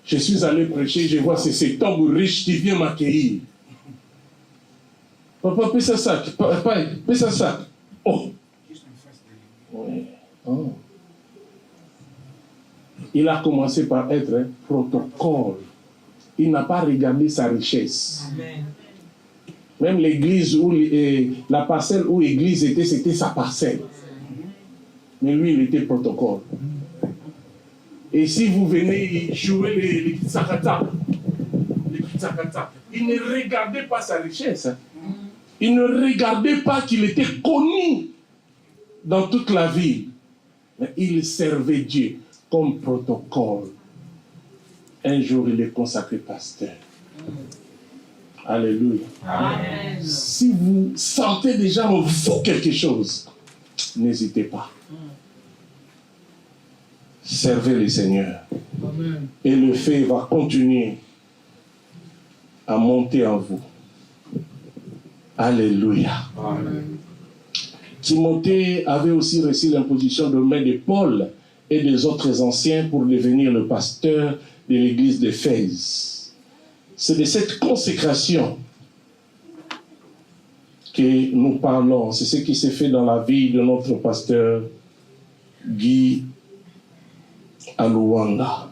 Je suis allé prêcher, je vois cet homme riche qui vient m'accueillir. Papa, paie ça sac. Papa, paie ça sac. Oh. Oui. Oh. Il a commencé par être un protocole. Il n'a pas regardé sa richesse. Amen. Même l'église, la parcelle où l'église était, c'était sa parcelle. Mais lui, il était protocole. Et si vous venez jouer les sakata, il ne regardait pas sa richesse. Il ne regardait pas qu'il était connu dans toute la ville. Mais il servait Dieu comme protocole. Un jour, il est consacré pasteur. Alléluia. Amen. Si vous sentez déjà en vous quelque chose, n'hésitez pas. Servez le Seigneur. Amen. Et le feu va continuer à monter en vous. Alléluia. Amen. Timothée avait aussi reçu l'imposition de main de Paul et des autres anciens pour devenir le pasteur de l'église d'Éphèse. C'est de cette consécration que nous parlons. C'est ce qui s'est fait dans la vie de notre pasteur Guy à Luanda.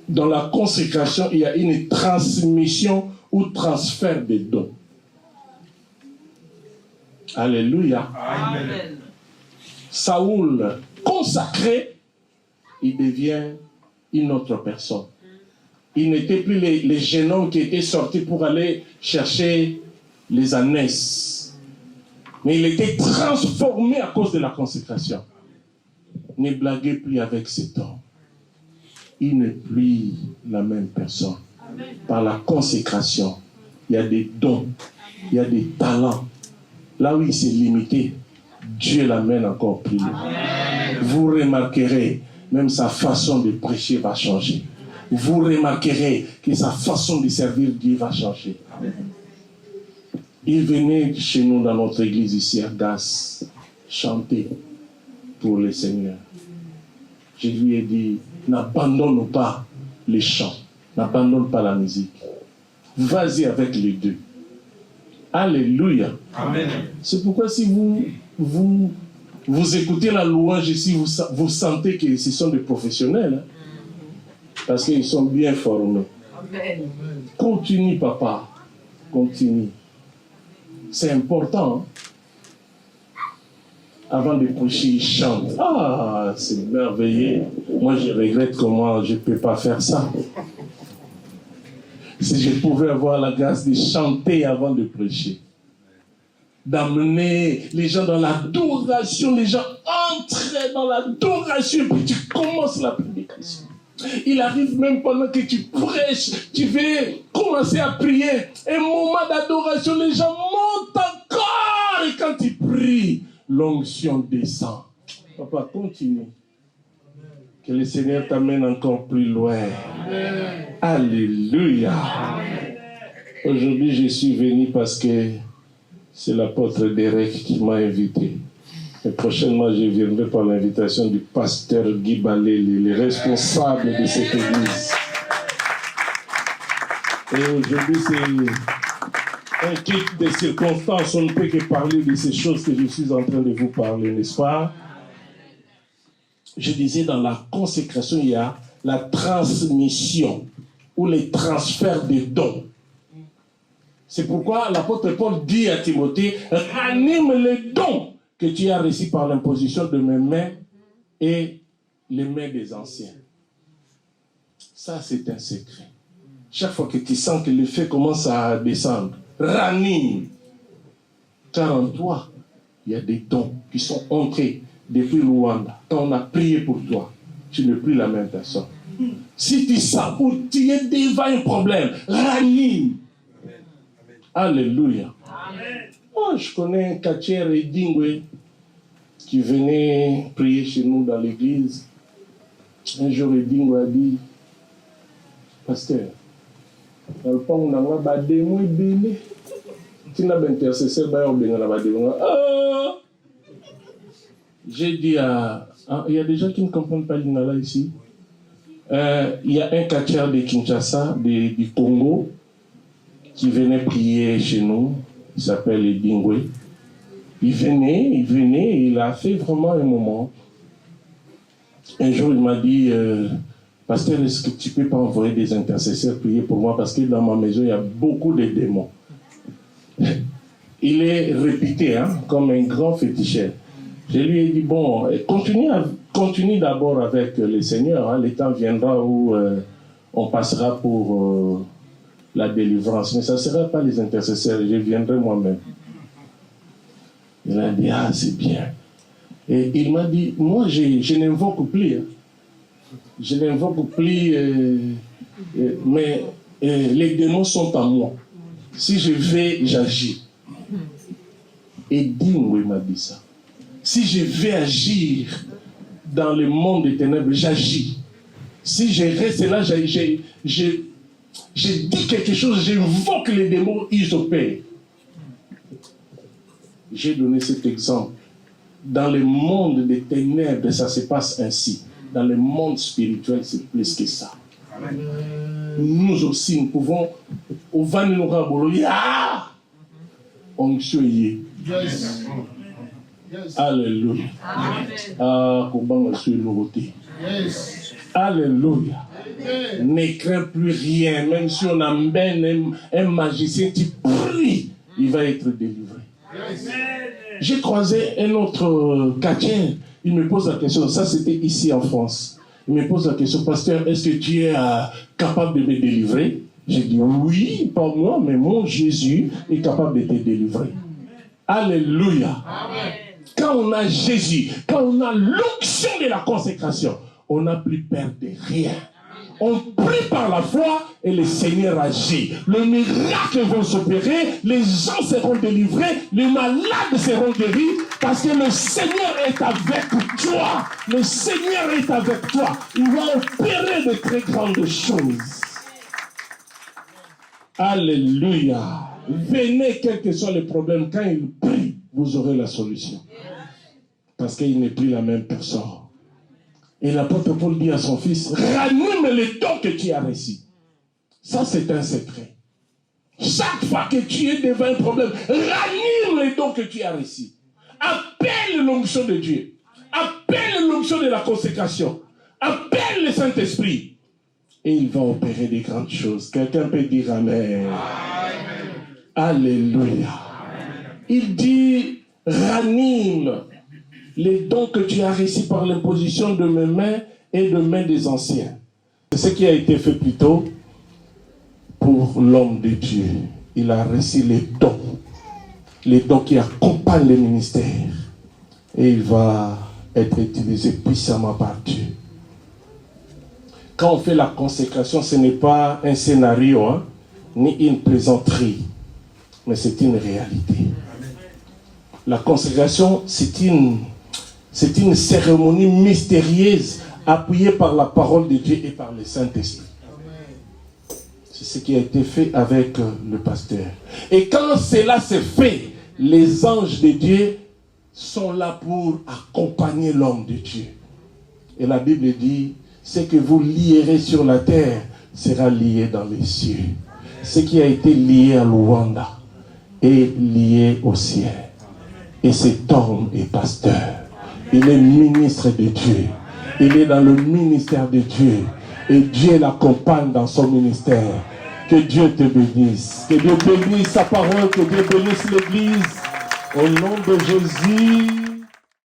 Dans la consécration, il y a une transmission ou transfert des dons. Alléluia. Amen. Saoul, consacré, il devient une autre personne. Il n'était plus les jeunes hommes qui étaient sortis pour aller chercher les ânesses. Mais il était transformé à cause de la consécration. Ne blaguez plus avec cet homme. Il n'est plus la même personne. Amen. Par la consécration, il y a des dons, il y a des talents. Là où il s'est limité, Dieu l'amène encore plus loin. Amen. Vous remarquerez, même sa façon de prêcher va changer. Vous remarquerez que sa façon de servir Dieu va changer. Amen. Il venait chez nous dans notre église ici à Das, chanter pour le Seigneur. Je lui ai dit, n'abandonne pas les chants, n'abandonne pas la musique. Vas-y avec les deux. Alléluia. Amen. C'est pourquoi si vous écoutez la louange ici, vous sentez que ce sont des professionnels. Hein, parce qu'ils sont bien formés. Amen. Continue, papa. Continue. C'est important. Hein? Avant de prêcher, il chante. Ah, c'est merveilleux. Moi, je regrette comment je ne peux pas faire ça. Si je pouvais avoir la grâce de chanter avant de prêcher, d'amener les gens dans l'adoration, les gens entrent dans l'adoration, puis tu commences la prédication. Il arrive même pendant que tu prêches, tu veux commencer à prier. Un moment d'adoration, les gens montent encore. Et quand tu pries, l'onction descend. Papa, continue. Que le Seigneur t'amène encore plus loin. Amen. Alléluia. Amen. Aujourd'hui, je suis venu parce que c'est l'apôtre Derek qui m'a invité. Et prochainement, je viendrai par l'invitation du pasteur Guy Balélé, le responsable de cette église. Et aujourd'hui, c'est un kit de circonstances. On ne peut que parler de ces choses que je suis en train de vous parler, n'est-ce pas? Je disais, dans la consécration, il y a la transmission ou les transferts des dons. C'est pourquoi l'apôtre Paul dit à Timothée, ranime les dons que tu as reçus par l'imposition de mes mains et les mains des anciens. Ça, c'est un secret. Chaque fois que tu sens que le feu commence à descendre, ranime. Car en toi, il y a des dons qui sont entrés depuis Luanda. Quand on a prié pour toi, tu n'es plus la même personne. Si tu sens ou tu es devant un problème, ranime. Alléluia. Oh, je connais un Kacher Edingwe qui venait prier chez nous dans l'église. Un jour, Edingwe a dit, pasteur, dans le pont, on a des mots bénis. Tu n'as pas intercesseur, j'ai dit il y a des gens qui ne comprennent pas l'Inala ici. Il y a un catcheur de Kinshasa, du Congo, qui venait prier chez nous. Il s'appelle Edingwe. Il venait, il a fait vraiment un moment. Un jour, il m'a dit, pasteur, est-ce que tu ne peux pas envoyer des intercesseurs prier pour moi parce que dans ma maison, il y a beaucoup de démons. Il est réputé comme un grand féticheur. Je lui ai dit, bon, continue d'abord avec le Seigneur. Le temps viendra où on passera pour la délivrance. Mais ça ne sera pas les intercesseurs, je viendrai moi-même. Il a dit, c'est bien. Et il m'a dit, moi, je n'invoque plus. Je n'invoque plus, mais les démons sont à moi. Si je vais, j'agis. Et Dingwe m'a dit ça. Si je vais agir dans le monde des ténèbres, j'agis. Si je reste là, je dis quelque chose, j'invoque les démons, ils opèrent. J'ai donné cet exemple. Dans le monde des ténèbres, ça se passe ainsi. Dans le monde spirituel, c'est plus que ça. Amen. Nous aussi, nous pouvons, au onctueux. Yes. Alléluia. Yes. Alléluia. Ne crains plus rien. Même si on amène un magicien, tu pries, il va être délivré. Yes. J'ai croisé un autre chrétien. Il me pose la question, ça c'était ici en France. Il me pose la question, pasteur, est-ce que tu es capable de me délivrer? J'ai dit, oui, pas moi, mais mon Jésus est capable de te délivrer. Alléluia. Amen. Quand on a Jésus, quand on a l'onction de la consécration, on n'a plus peur de rien. On prie par la foi et le Seigneur agit. Les miracles vont s'opérer, les gens seront délivrés, les malades seront guéris parce que le Seigneur est avec toi. Le Seigneur est avec toi. Il va opérer de très grandes choses. Alléluia. Venez, quel que soit le problème, quand il prie, vous aurez la solution. Parce qu'il n'est plus la même personne. Et l'apôtre Paul dit à son fils, ranime les dons que tu as reçus. Ça, c'est un secret. Chaque fois que tu es devant un problème, ranime les dons que tu as reçus. Appelle l'onction de Dieu. Appelle l'onction de la consécration. Appelle le Saint-Esprit. Et il va opérer des grandes choses. Quelqu'un peut dire Amen. Amen. Alléluia. Amen. Il dit, ranime les dons que tu as reçus par l'imposition de mes mains et de mains des anciens. C'est ce qui a été fait plus tôt pour l'homme de Dieu. Il a reçu les dons qui accompagnent le ministère. Et il va être utilisé puissamment par Dieu. Quand on fait la consécration, ce n'est pas un scénario, ni une plaisanterie, mais c'est une réalité. La consécration, c'est une cérémonie mystérieuse appuyée par la parole de Dieu et par le Saint-Esprit. C'est ce qui a été fait avec le pasteur. Et quand cela se fait, les anges de Dieu sont là pour accompagner l'homme de Dieu. Et la Bible dit, ce que vous lierez sur la terre sera lié dans les cieux. Ce qui a été lié à Luanda est lié au ciel. Et cet homme est pasteur. Il est ministre de Dieu. Il est dans le ministère de Dieu. Et Dieu l'accompagne dans son ministère. Que Dieu te bénisse. Que Dieu bénisse sa parole. Que Dieu bénisse l'Église. Au nom de Jésus.